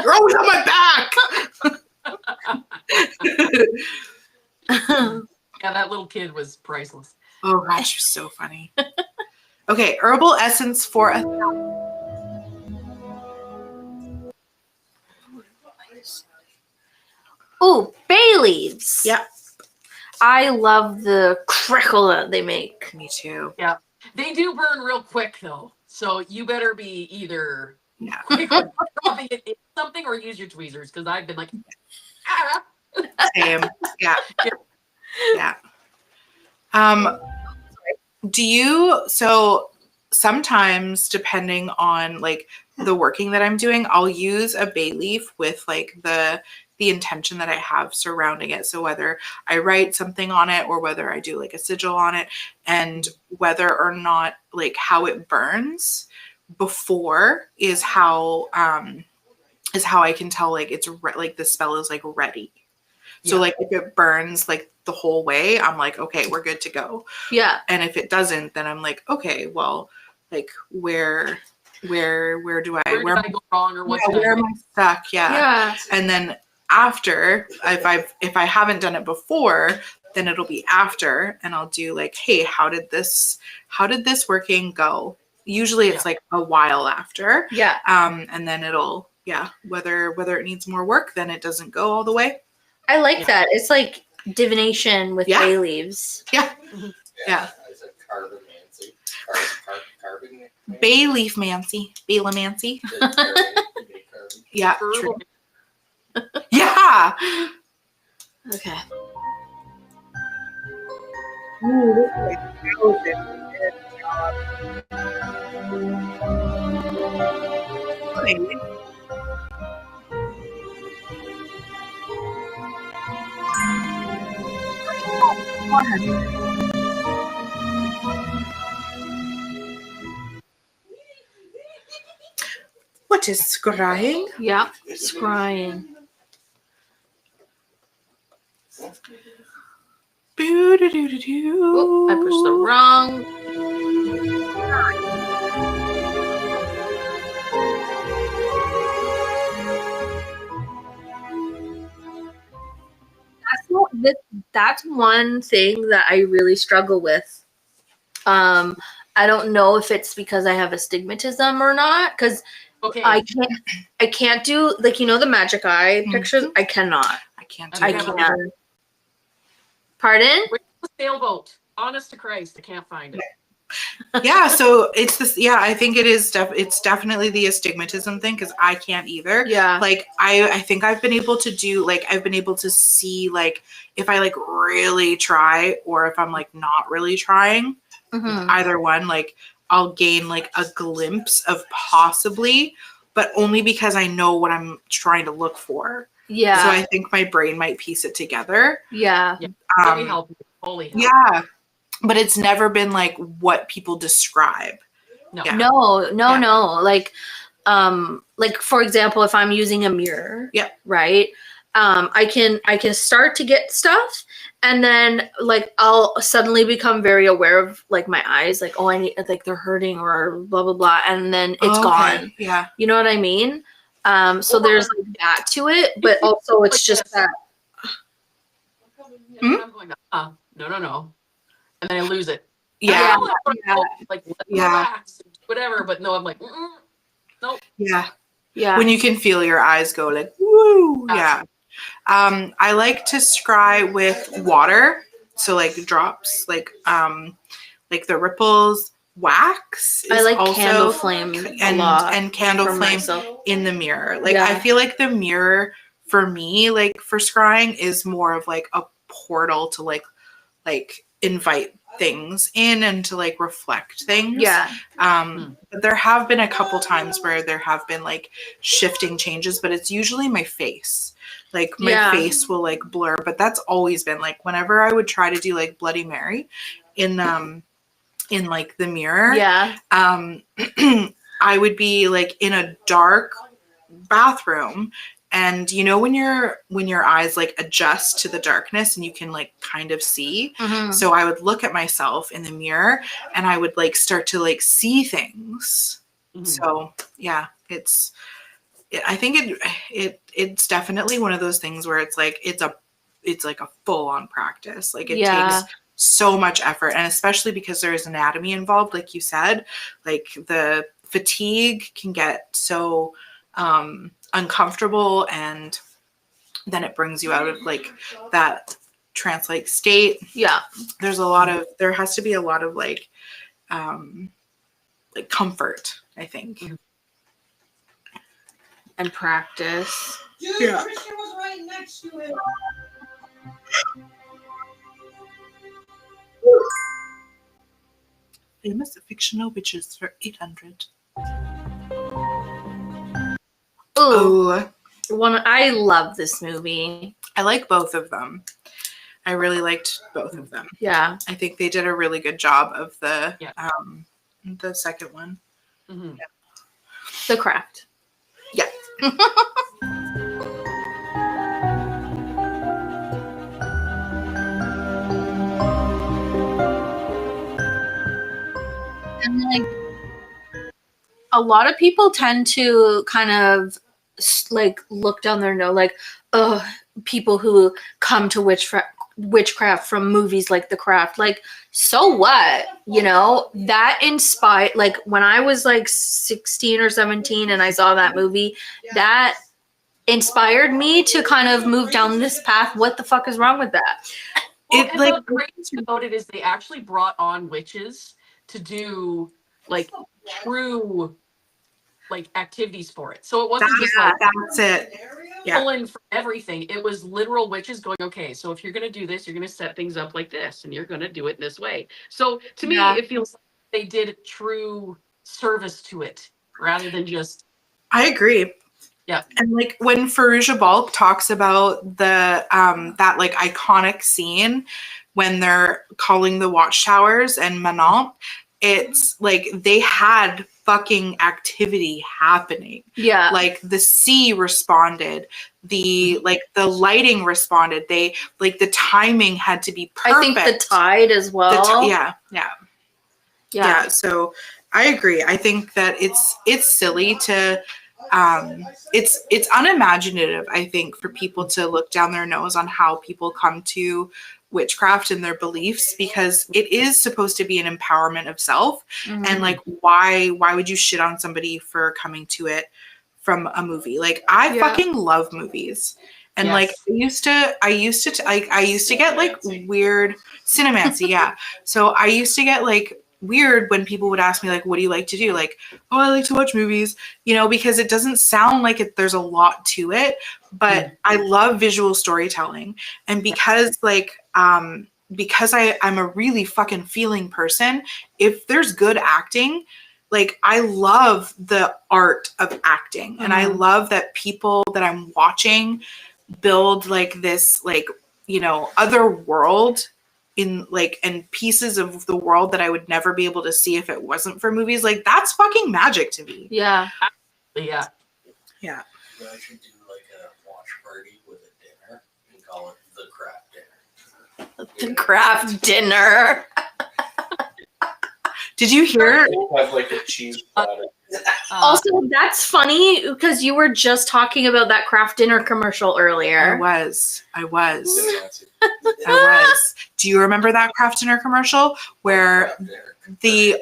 You're always on my back. Yeah, that little kid was priceless. Oh gosh, you're so funny. Okay, herbal essence for a Ooh, bay leaves. Yep. I love the crackle that they make. Me too. They do burn real quick though, so you better be either Yeah. quick with rubbing it in something or use your tweezers because I've been like, ah. Same. Yeah. Yeah. Do you so sometimes depending on like the working that I'm doing, I'll use a bay leaf with like the intention that I have surrounding it. So whether I write something on it or whether I do like a sigil on it, and whether or not like how it burns before is how I can tell like it's like the spell is like ready. So Yeah. like if it burns like the whole way, I'm like, okay, we're good to go. Yeah. And if it doesn't, then I'm like, okay, well, like where do I Where did I go wrong or what's where am I stuck? Yeah. Yeah. And then after, if I haven't done it before, then it'll be after, and I'll do like, hey, how did this working go? Usually it's like a while after. Yeah. And then it'll whether it needs more work, then it doesn't go all the way. I like that. It's like divination with Yeah. bay leaves. Yeah. Yeah. I said carbomancy. Carbon. Bay leaf mancy. Bailomancy. Yeah. True. Herbal- Yeah. Okay. What is scrying? Yeah. Scrying. Oh, I pushed the wrong. that's one thing that I really struggle with. I don't know if it's because I have astigmatism or not, because Okay. I can't do, like, the magic eye pictures. I cannot. I can't. And I I have can't. another- Pardon? Where's the sailboat? Honest to Christ, I can't find it. Yeah, so it's this. Yeah, I think it is. It's definitely the astigmatism thing because I can't either. Yeah. Like I think I've been able to do like I've been able to see like if I like really try or if I'm like not really trying. Mhm. Either one, like I'll gain like a glimpse of possibly, but only because I know what I'm trying to look for. Yeah. So I think my brain might piece it together. Yeah. Really help. Holy hell. Yeah, but it's never been like what people describe. No. Yeah. No. Like for example, if I'm using a mirror, Yep. right? I can start to get stuff, and then like I'll suddenly become very aware of like my eyes, like, oh, I need, like, they're hurting or blah blah blah, and then it's gone. Yeah. You know what I mean? So there's like that to it, but also it's just that. I'm going, no. And then I lose it. Yeah. Like, Yeah. relax, whatever. But no, I'm like, nope. Yeah. Yeah. When you can feel your eyes go like, woo. Yeah. I like to scry with water. So like drops, like the ripples. Wax is I like also candle flame a lot and candle for flame myself. in the mirror. Like Yeah. I feel like the mirror for me, like for scrying, is more of like a portal to like invite things in and to like reflect things. Yeah. But there have been a couple times where there have been like shifting changes, but it's usually my face. Like my face will like blur, but that's always been like whenever I would try to do like Bloody Mary in like the mirror. Yeah. I would be like in a dark bathroom, and when your eyes like adjust to the darkness and you can like kind of see. Mhm. So I would look at myself in the mirror and I would like start to like see things. Mhm. So yeah, I think it's definitely one of those things where it's like a full-on practice. Like it takes so much effort, and especially because there's anatomy involved, like you said, like the fatigue can get so uncomfortable, and then it brings you out of like that trance-like state. Yeah. There has to be a lot of like comfort, I think. And practice. Dude, Yeah. Christian was right next to him. Famous fictional witches for 800. Ooh. Oh, I love this movie. I like both of them. I really liked both of them. Yeah. I think they did a really good job of the second one. Mhm. The Craft. Yeah. And like a lot of people tend to kind of like look down their nose, like, oh, people who come to witchcraft from movies like The Craft. Like, so what? That inspired, like when I was like 16 or 17 and I saw that movie, that inspired me to kind of move down this path. What the fuck is wrong with that? Well, It, and like- the great thing about it is they actually brought on witches to do like true like activities for it. So it wasn't just like That's it. Yeah. pulling from everything. It was literal witches going, okay, so if you're going to do this, you're going to set things up like this and you're going to do it this way. So to me, Yeah. it feels like they did true service to it rather than just. I agree. Yeah. And like when Farouja Balk talks about the that like iconic scene when they're calling the watchtowers and Manon, it's like they had fucking activity happening. Yeah. Like the sea responded, the lighting responded. They like the timing had to be perfect. I think the tide as well. Yeah. So I agree. I think that it's silly to it's unimaginative, I think, for people to look down their nose on how people come to witchcraft and their beliefs, because it is supposed to be an empowerment of self. And like, why would you shit on somebody for coming to it from a movie? Like, I fucking love movies. And like, I used to get like weird cinemancy. Yeah. So I used to get like weird when people would ask me like, what do you like to do? Like, oh, I like to watch movies, you know, because it doesn't sound like there's a lot to it, but I love visual storytelling. And because like, because I'm a really fucking feeling person, if there's good acting, like I love the art of acting, and I love that people that I'm watching build like this, like, you know, other world in like, and pieces of the world that I would never be able to see if it wasn't for movies. Like, that's fucking magic to me. Yeah. Yeah. Yeah. You guys should do like a watch party with a dinner and call it the craft dinner. The craft dinner. Did you hear? Have like a cheese platter. Also, that's funny because you were just talking about that craft dinner commercial earlier. I was. Do you remember that craft dinner commercial where the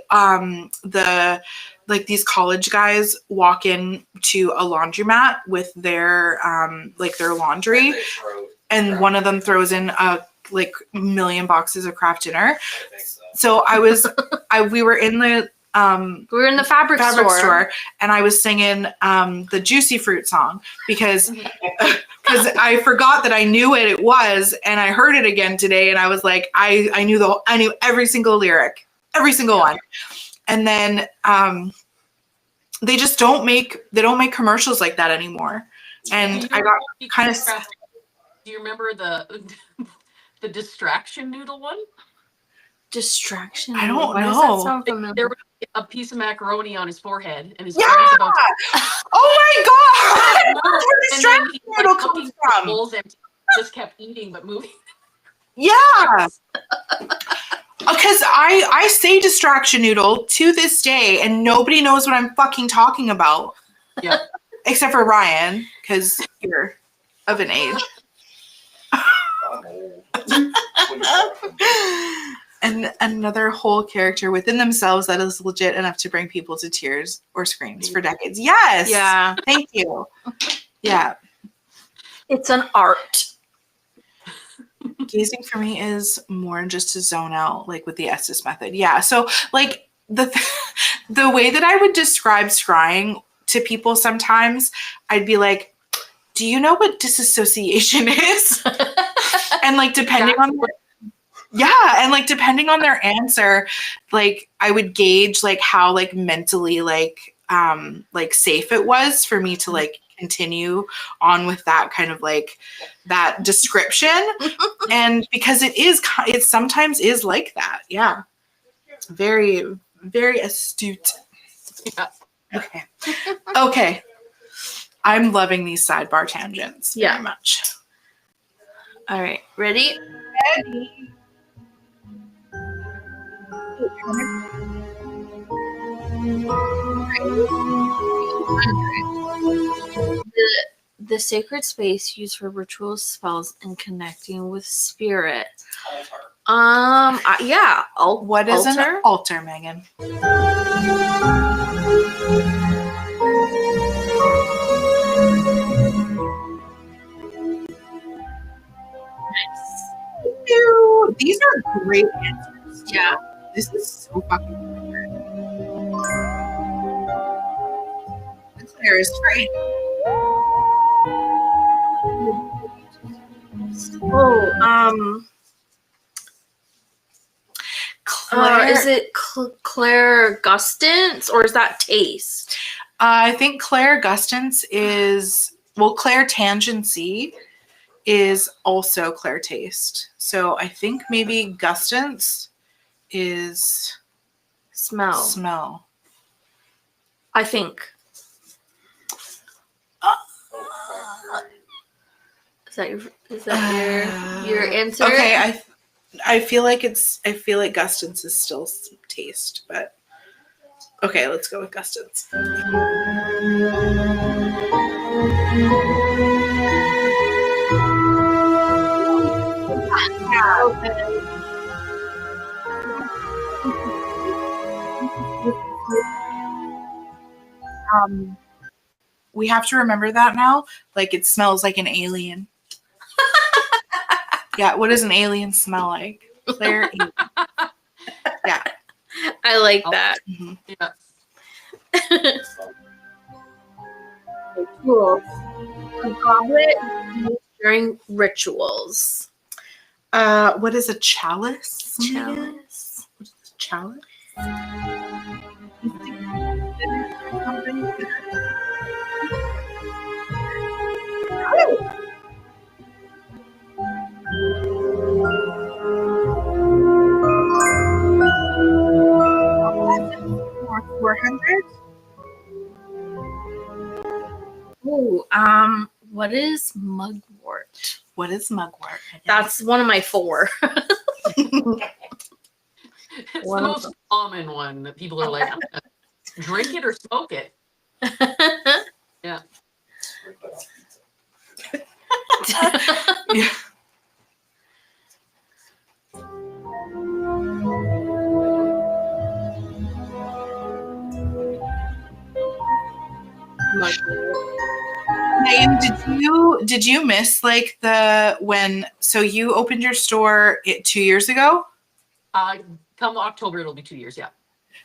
like these college guys walk in to a laundromat with their like their laundry, and one of them throws in a like million boxes of craft dinner. So we were in the we were in the fabric store, and I was singing the Juicy Fruit song because I forgot that I knew what it was, and I heard it again today, and I was like, I knew every single lyric, every single one. And then they just don't make commercials like that anymore. And I got kind of. Do you remember the distraction noodle one? Distraction. I don't Why know. does that sound familiar? There was a piece of macaroni on his forehead, and his Yeah! friend's about to Oh my god! That's where and then distraction he, noodle like, comes the from. bowl's empty, just kept eating but moving. Yeah. Because I say distraction noodle to this day, and nobody knows what I'm fucking talking about. Yeah. Except for Ryan, because you're of an age. I'm old. What are you talking about? And another whole character within themselves that is legit enough to bring people to tears or screams for decades. Yes. Yeah. Thank you. Yeah. It's an art. Gazing for me is more just to zone out, like with the Estes method. Yeah. So like the way that I would describe scrying to people sometimes, I'd be like, do you know what disassociation is? And like depending on depending on their answer, like I would gauge like how like mentally like safe it was for me to like continue on with that kind of like that description. And because it sometimes is like that. Yeah. Very, very astute. Yeah. Okay. I'm loving these sidebar tangents very much. All right. Ready? The sacred space used for rituals, spells, and connecting with spirit. Yeah. What is altar? an altar, Megan? These are great answers. Yeah. This is so fucking weird. Claire is great. Oh, Claire, is it Claire Gustance or is that taste? I think Claire Gustance is, well, Claire Tangency is also Claire Taste. So I think maybe Gustance is smell. I think. Is that your answer? Okay, I feel like Gustance is still taste, but Okay, let's go with Gustin's. We have to remember that now. Like, it smells like an alien. Yeah, what does an alien smell like? Claire? Yeah. I like that. Mhm. Yeah. Tools. A goblet used during rituals. What is a chalice? Chalice. What is a chalice? Or 400? Ooh, what is mugwort? What is mugwort? That's one of my 4. It's One the of most common one that people are like, I'm gonna drink it or smoke it. Yeah. Yeah. Megan, did you miss like so you opened your store 2 years ago? Come October, it'll be 2 years. Yeah.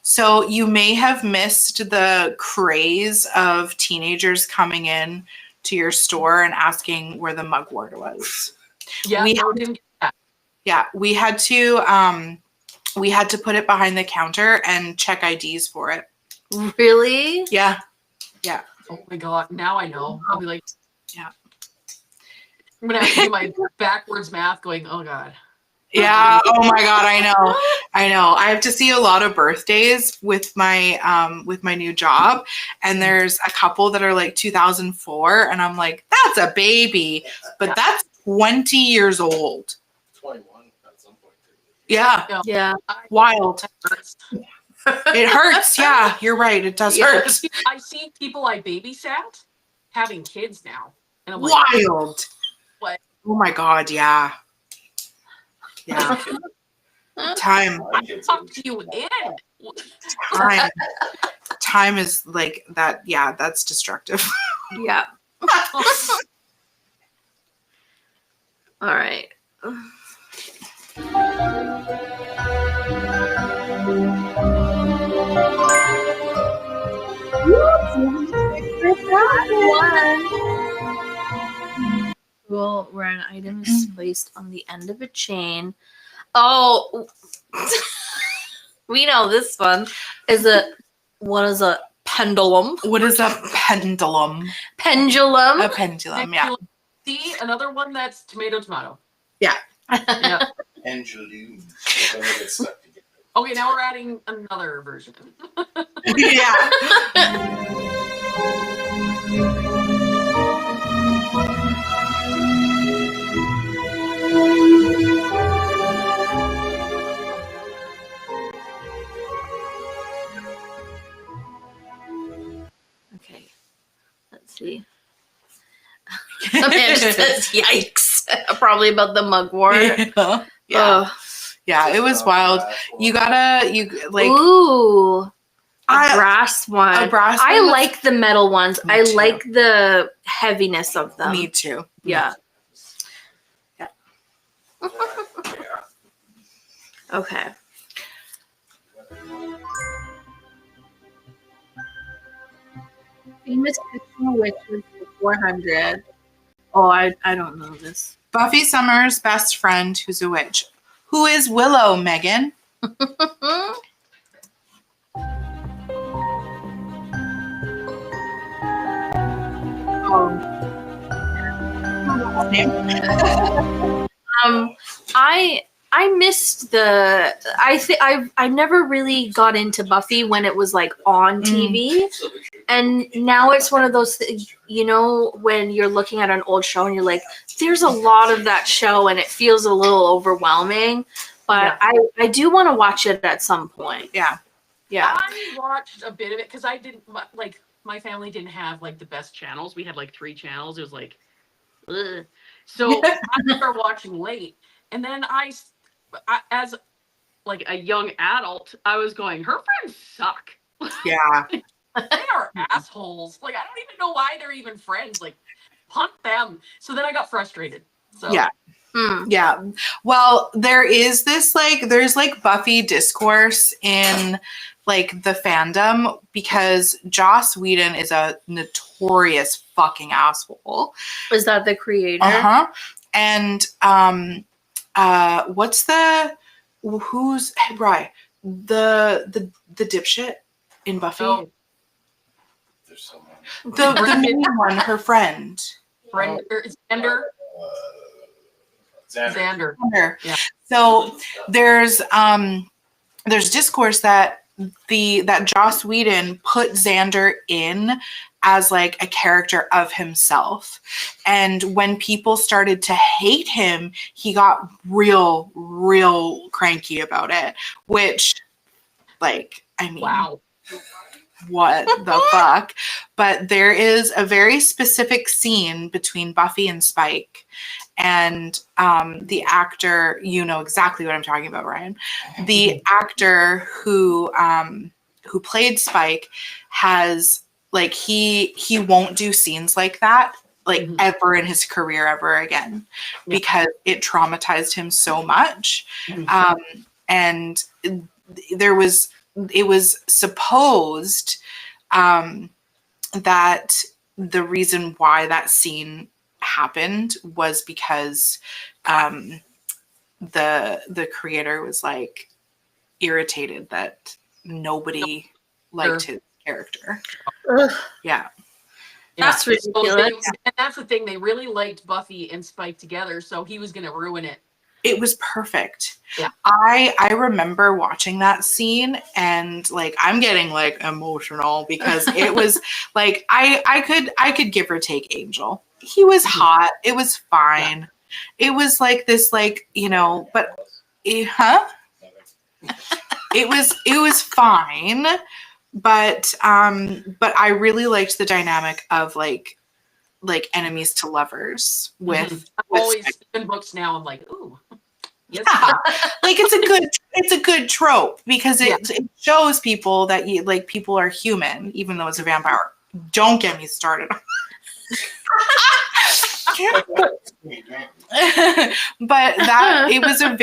So you may have missed the craze of teenagers coming in to your store and asking where the mugwort was. Yeah. We No, didn't get that. Yeah, we had to put it behind the counter and check IDs for it. Really? Yeah. Oh my God. Now I know. I'll be like, Yeah. I'm going to have to do my backwards math going, oh God. Yeah. Oh my God. I know. I have to see a lot of birthdays with my new job, and there's a couple that are like 2004, and I'm like, that's a baby, but that's 20 years old. 21 at some point. Yeah. Yeah. Wild. That hurts. It hurts. Yeah, you're right. It does hurt. I see people I babysat having kids now. And I'm like, Wild. what? Oh my God. Yeah. Yeah. Time. Tucked you in. Time is like that. Yeah, that's destructive. Yeah. All right. Well, where an item is placed on the end of a chain. Oh, we know this one is what is a pendulum? What is a pendulum? Pendulum. A pendulum, yeah. See, another one that's tomato. Yeah. Yeah. Pendulum. Then they get stuck together. Okay, now we're adding another version. Yeah. Okay. Let's see. Amanda says, "Yikes!" Probably about the mugwort. Yeah. Yeah, it was wild. You like. Ooh, a brass one. A brass I one? like the metal ones. Me I too. like the heaviness of them. Me too. Yeah. Yeah. Okay. Famous fictional witches for 400. Oh, I don't know this. Buffy Summers' best friend, who's a witch. Who is Willow, Megan? I missed the. I never really got into Buffy when it was like on TV, and now it's one of those when you're looking at an old show and you're like, there's a lot of that show and it feels a little overwhelming, but I do want to watch it at some point. Yeah. Yeah. I watched a bit of it because I didn't like my family didn't have like the best channels. We had like 3 channels. It was like, ugh. So I started watching late, and then as like a young adult, I was going, her friends suck. Yeah. They are assholes. Like I don't even know why they're even friends. Like punt them. So then I got frustrated. So Yeah. Yeah. Well, there's like Buffy discourse in like the fandom because Joss Whedon is a notorious fucking asshole. Is that the creator? Uh-huh. And what's who's right? The dipshit in Buffy? Oh, There's so many. The main one, her friend. Xander. Xander. Xander. Yeah. So there's discourse that that Joss Whedon put Xander in as like a character of himself. And when people started to hate him, he got real cranky about it, which like, I mean, Wow. what the fuck? But there is a very specific scene between Buffy and Spike, and the actor, you know exactly what I'm talking about, Ryan. The actor who played Spike has like he won't do scenes like that like ever in his career ever again because it traumatized him so much. And it was supposed that the reason why that scene happened was because the creator was like irritated that nobody liked his character. Ugh. Yeah. That's ridiculous. And that's the thing. They really liked Buffy and Spike together, so he was going to ruin it. It was perfect. Yeah. I remember watching that scene and like I'm getting like emotional because it was like I could give or take Angel. He was hot. It was fine. Yeah. It was like this like, you know, but it was fine. But I really liked the dynamic of like enemies to lovers with I'm always in books now. I'm like, ooh. Yes. Yeah. Like it's a good trope because it shows people that people are human even though it's a vampire. Don't get me started. But that it was a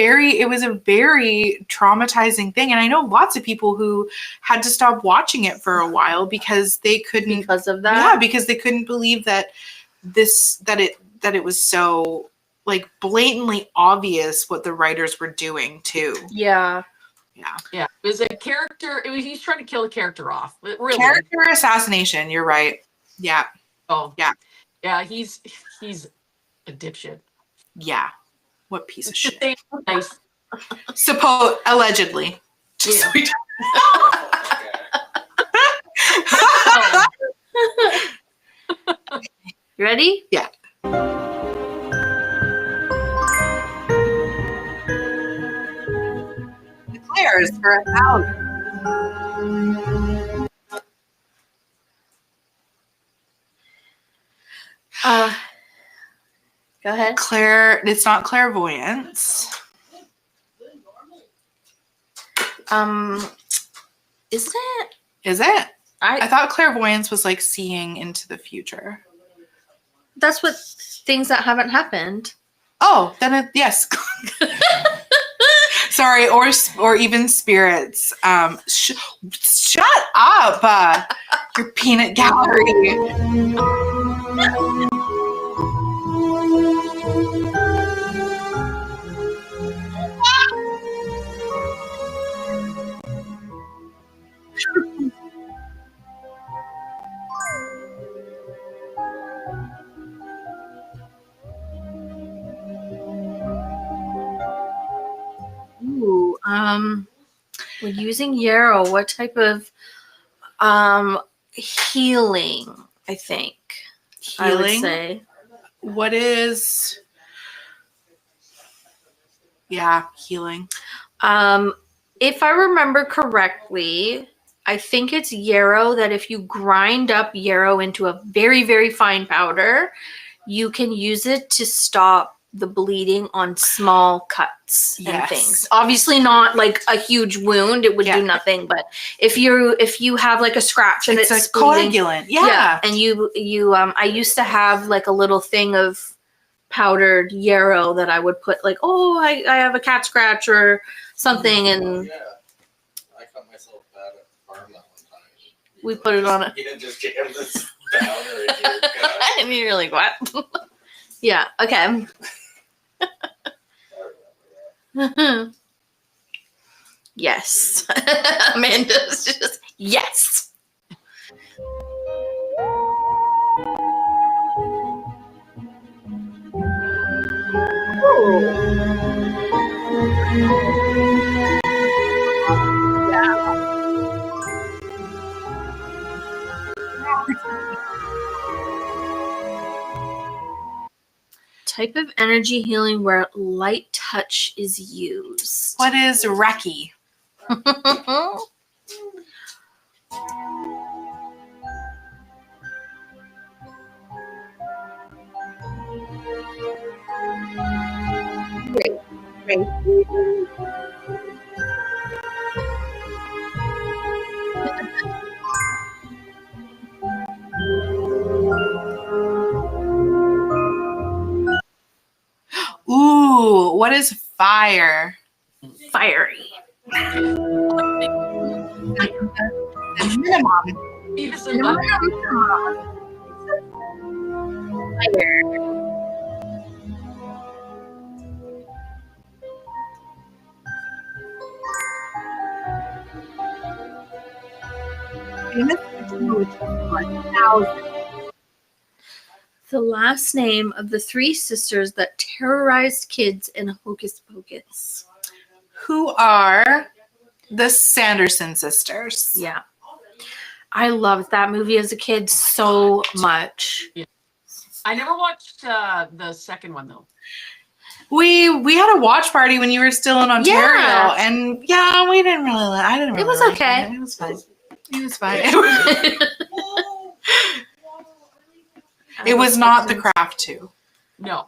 very traumatizing thing, and I know lots of people who had to stop watching it for a while because they couldn't because of that. Yeah, because they couldn't believe that it was so like blatantly obvious what the writers were doing too. Yeah. It was a character. He's trying to kill a character off. Really. Character assassination. You're right. Yeah. Oh yeah. Yeah. He's a dipshit. Yeah. What piece of shit. Nice. Allegedly. Yeah. You ready? Yeah. Declares for 1,000. Go ahead. It's not clairvoyance. Isn't it? Is it? I thought clairvoyance was like seeing into the future. That's what things that haven't happened. Oh, then yes. Sorry, or even spirits. Shut up, your peanut gallery. Ooh, when using yarrow, what type of healing? I think Healing? I would say. What is? Yeah, healing. If I remember correctly, I think it's yarrow, that if you grind up yarrow into a very, very fine powder, you can use it to stop the bleeding on small cuts and Yes. things. Obviously not like a huge wound, it would do nothing, but if you have like a scratch and it's it's a bleeding, coagulant. Yeah. and you I used to have like a little thing of powdered yarrow that I would put like, oh, I have a cat scratch or something, and Yeah. I cut myself bad at the farm that one time. we put it on it. You didn't just jam this powder in your gut. And you're like, what? Yeah, okay. Yes. Amanda's just, yes. Type of energy healing where light touch is used. What is Reiki? Ooh, what is fire? Fiery. The minimum. Yes, and that- The last name of the three sisters that terrorized kids in Hocus Pocus. Who are the Sanderson sisters? Yeah. I loved that movie as a kid so much. I never watched the second one though. We had a watch party when you were still in Ontario, Yeah. and we didn't really. I didn't. Really It was like okay. It. It was fine. It was fine. It was not The Craft 2. No.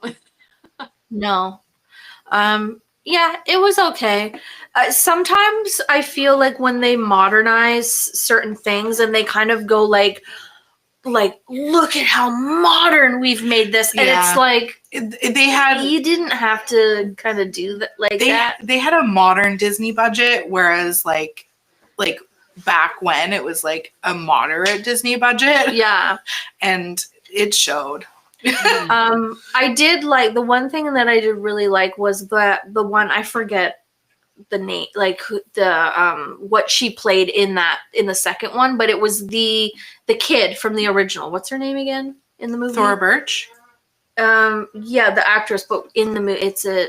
No. Yeah, it was okay. Sometimes I feel like when they modernize certain things and they kind of go like look at how modern we've made this, and Yeah. it's like They had you didn't have to kind of do that like that. they had a modern Disney budget, whereas like back when it was like a moderate Disney budget, Yeah. and it showed. I did like the one thing that I did really like was the one, I forget the name, like the what she played in the second one, but it was the kid from the original. What's her name again in the movie? Thora Birch. Yeah, the actress, but in the movie it's a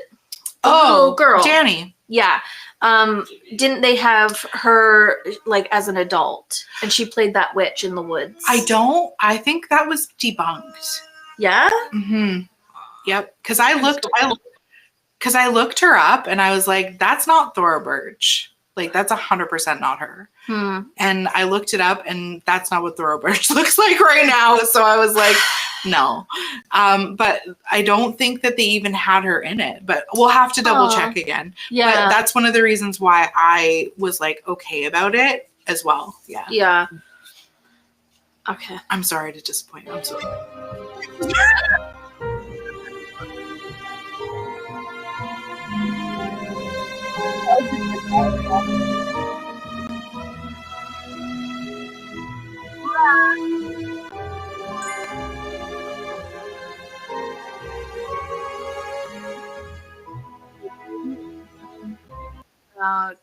Oh, little girl. Danny. Yeah. Didn't they have her like as an adult, and she played that witch in the woods? I think that was debunked. Yeah. Mm-hmm. Yep. Because I looked her up, and I was like, "That's not Thora Birch. Like, that's 100% not her." And I looked it up, and that's not what Thora Birch looks like right now. So I was like, "No." But I don't think that they even had her in it. But we'll have to double check again. Yeah. But that's one of the reasons why I was like okay about it as well. Yeah. Yeah. Okay. I'm sorry to disappoint you. I'm sorry.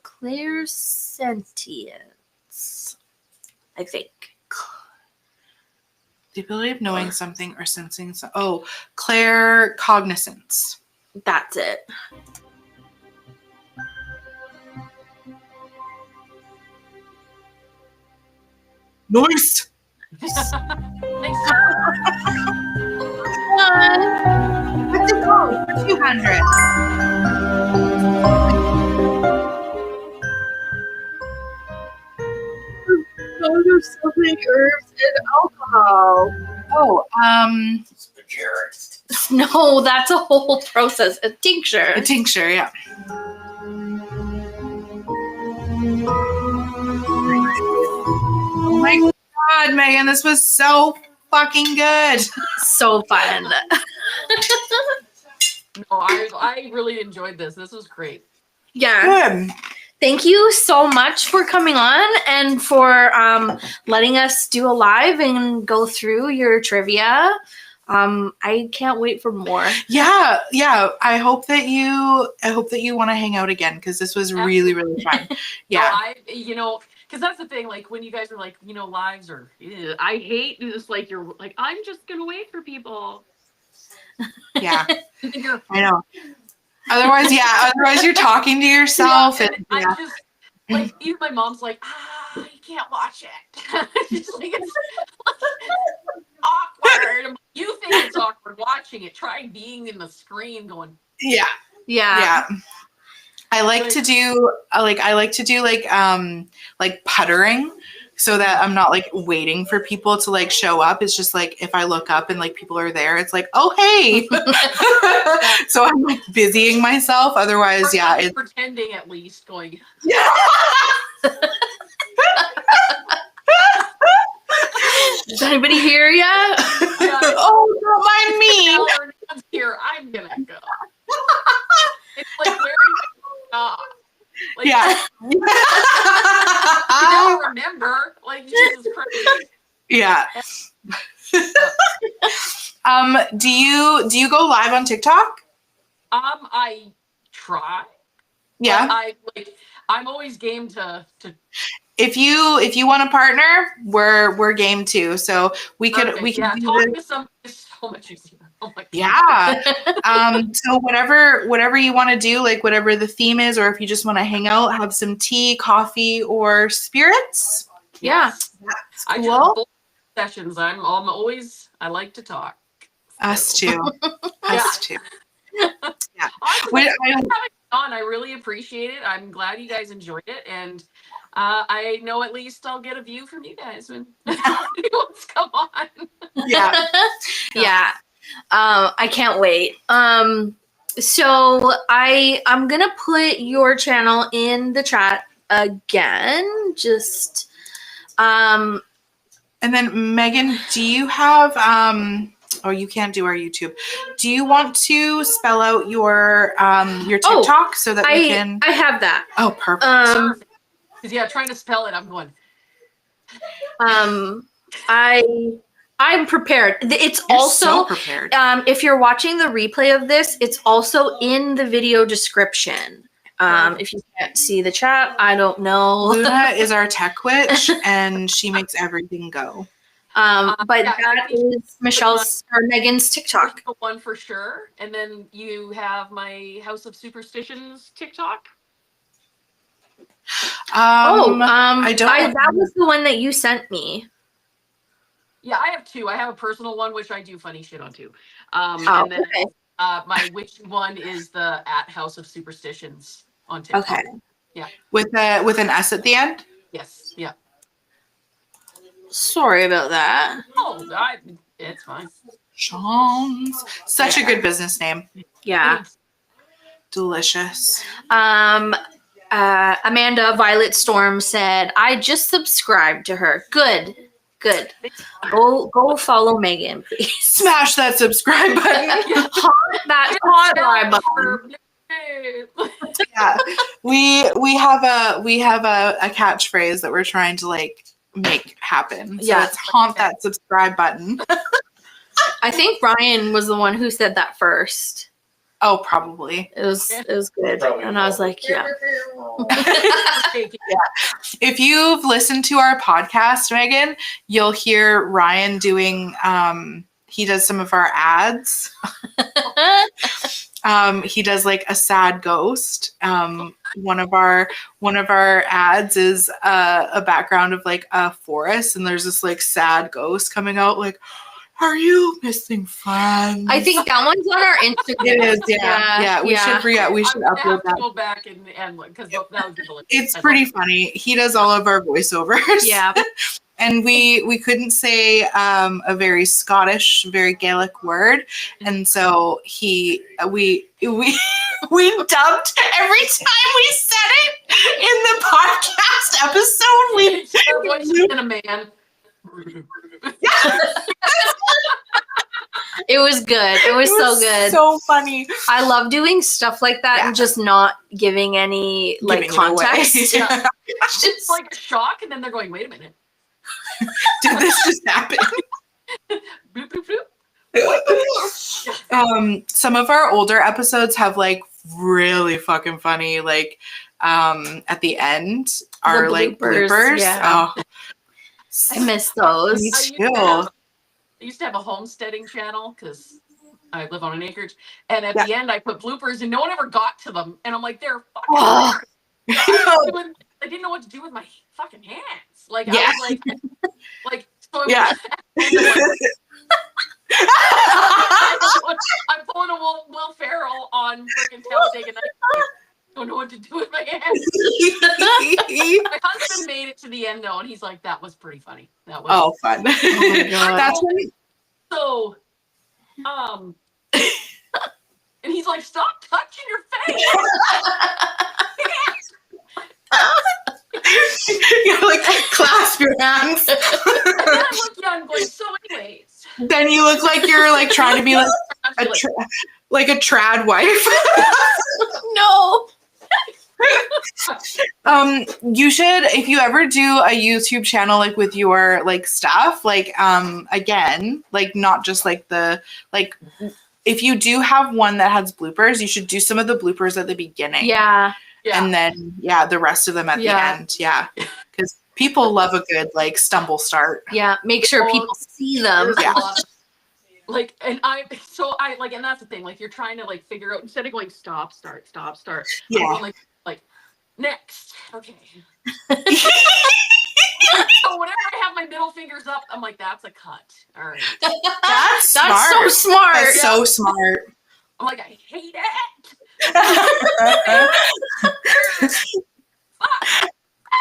Clairsentience, I think. The ability of knowing something or sensing. Oh, claircognizance. That's it. Nice. Thanks. What's it called? 200. Oh, No, that's a whole process. A tincture. a tincture, yeah. Oh my God, Megan, this was so fucking good. So fun. No, I really enjoyed this. This was great. Yeah. Good. Thank you so much for coming on and for letting us do a live and go through your trivia. I can't wait for more. Yeah. I hope that you want to hang out again because this was really, really fun. Yeah. No, because that's the thing. Like when you guys are like, lives or I hate this. Like you're like, I'm just gonna wait for people. Yeah. I know. Otherwise you're talking to yourself. And I just like even my mom's like, you can't watch it. It's like it's awkward. I'm like, you think it's awkward watching it? Try being in the screen, going. Yeah. I like to do like puttering so that I'm not like waiting for people to like show up. It's just like if I look up and like people are there, it's like, oh hey. So I'm like busying myself. Otherwise, it's pretending at least going. Does anybody hear ya? Oh, don't mind me. Now everyone's here. I'm gonna go. It's like where do I stop? Like, you don't remember. Like Jesus Christ. Yeah. Do you go live on TikTok? I try. Yeah. I'm always game to. If you want a partner, we're game too. So we could do talking to somebody is so much easier. Oh my God. Yeah. So whatever you want to do, like whatever the theme is, or if you just want to hang out, have some tea, coffee, or spirits. Yeah. That's I cool. do both sessions. I like to talk. Us too. Us too. Yeah. I really appreciate it. I'm glad you guys enjoyed it, and I know at least I'll get a view from you guys when let's come on. Yeah. Yeah. I can't wait. So I'm gonna put your channel in the chat again. Just And then Megan, do you have oh, you can't do our YouTube. Do you want to spell out your TikTok so that we can? I have that. Oh, perfect. Because trying to spell it, I'm going. I'm prepared. It's You're also so prepared. If you're watching the replay of this, it's also in the video description. If you can't see the chat, I don't know. Luna is our tech witch, and she makes everything go. But that is Michelle's or Megan's TikTok. One for sure. And then you have my House of Superstitions TikTok. I don't. That was the one that you sent me. Yeah, I have two. I have a personal one, which I do funny shit on too. And then my witch one is the @House of Superstitions on TikTok. Okay. Yeah. With an S at the end? Yes. Yeah. Sorry about that. Oh, it's fine. Sean's. Such a good business name. Yeah. Delicious. Amanda Violet Storm said, I just subscribed to her. Good. Go follow Megan, please. Smash that subscribe button. hot button. Yeah. We have a catchphrase that we're trying to like make happen. So it's haunt that subscribe button. I think Brian was the one who said that first. Oh, probably. It was good. And I was like, yeah. If you've listened to our podcast, Megan, you'll hear Ryan doing he does some of our ads. He does like a sad ghost. One of our ads is a background of like a forest, and there's this like sad ghost coming out like, are you missing friends? I think that one's on our Instagram. It is, yeah. We should upload that. Go back and look because that would be delicious. It's pretty funny. He does all of our voiceovers. Yeah. and we couldn't say a very Scottish, very Gaelic word, and so we we dubbed every time we said it in the podcast episode. Her voice in a man. It was good. It was so good. So funny. I love doing stuff like that and just not giving any like Giving it away. context. Yeah. It's like a shock, and then they're going, "Wait a minute, Did this just happen? bloop bloop bloop." Some of our older episodes have like really fucking funny, like at the end are like bloopers. yeah. Oh, I miss those. me I too. used to have a homesteading channel because I live on an acreage, and at the end I put bloopers, and no one ever got to them, and I'm like, they're fucking. Oh. I didn't know what to do with my fucking hands. Like I was like so. Yeah. I'm pulling a Will Ferrell on freaking Talladega Nights. Like, don't know what to do with my hands. My husband made it to the end though, and he's like, "That was pretty funny. That was fun. Oh my God. That's when so." And he's like, "Stop touching your face." you like clasp your hands. And then I look young, going, "So, anyways." Then you look like you're like trying to be like a trad wife. No. You should, if you ever do a YouTube channel like with your like stuff, like again, like not just like the like if you do have one that has bloopers, you should do some of the bloopers at the beginning. Yeah. And then the rest of them at the end. Yeah. Because people love a good like stumble start. Yeah. Make sure people see them. There's a lot of- like, and I like, and that's the thing. Like, you're trying to like figure out instead of going stop, start, stop, start. Yeah. I'm going, like next. Okay. So whenever I have my middle fingers up, I'm like, that's a cut. All right. That's so smart. smart. That's so smart. I'm like, I hate it.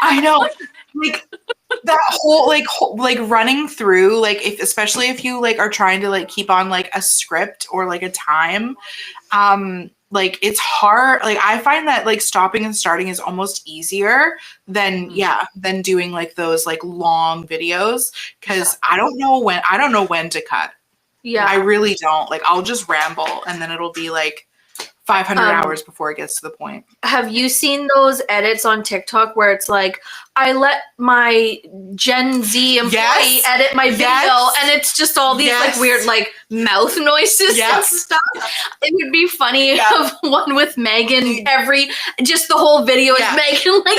I know. Like that whole like running through like especially if you like are trying to like keep on like a script or like a time like it's hard. Like I find that like stopping and starting is almost easier than than doing like those like long videos because I don't know when to cut. Yeah. I really don't. Like I'll just ramble and then it'll be like 500 hours before it gets to the point. Have you seen those edits on TikTok where it's like, I let my Gen Z employee edit my video and it's just all these like weird like mouth noises and stuff? It would be funny if one with Megan, just the whole video is Megan like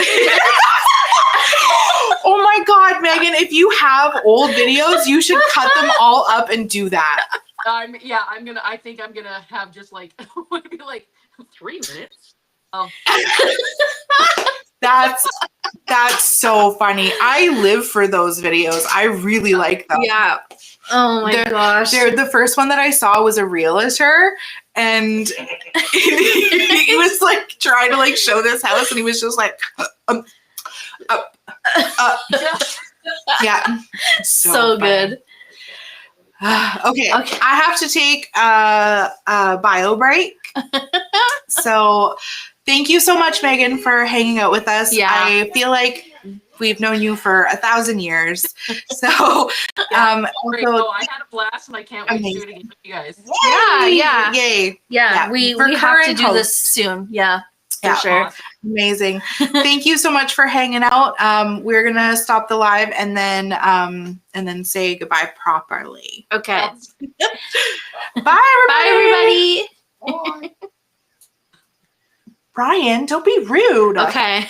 Oh my God, Megan, if you have old videos, you should cut them all up and do that. I think I'm gonna have just like would be like 3 minutes. That's so funny. I live for those videos. I really like them. Yeah. Oh my gosh. The first one that I saw was a realtor and he was like trying to like show this house and he was just like yeah. So good. Okay. I have to take a bio break. So thank you so much, Megan, for hanging out with us. Yeah. I feel like we've known you for 1,000 years. So Great. No, I had a blast and I can't wait to do it again with you guys. Yeah. Yay. Yeah. We have to do this soon. Yeah. For sure. Awesome. Amazing. Thank you so much for hanging out. We're gonna stop the live and then say goodbye properly. Okay. Bye, everybody. Bye, everybody. Brian, don't be rude. Okay.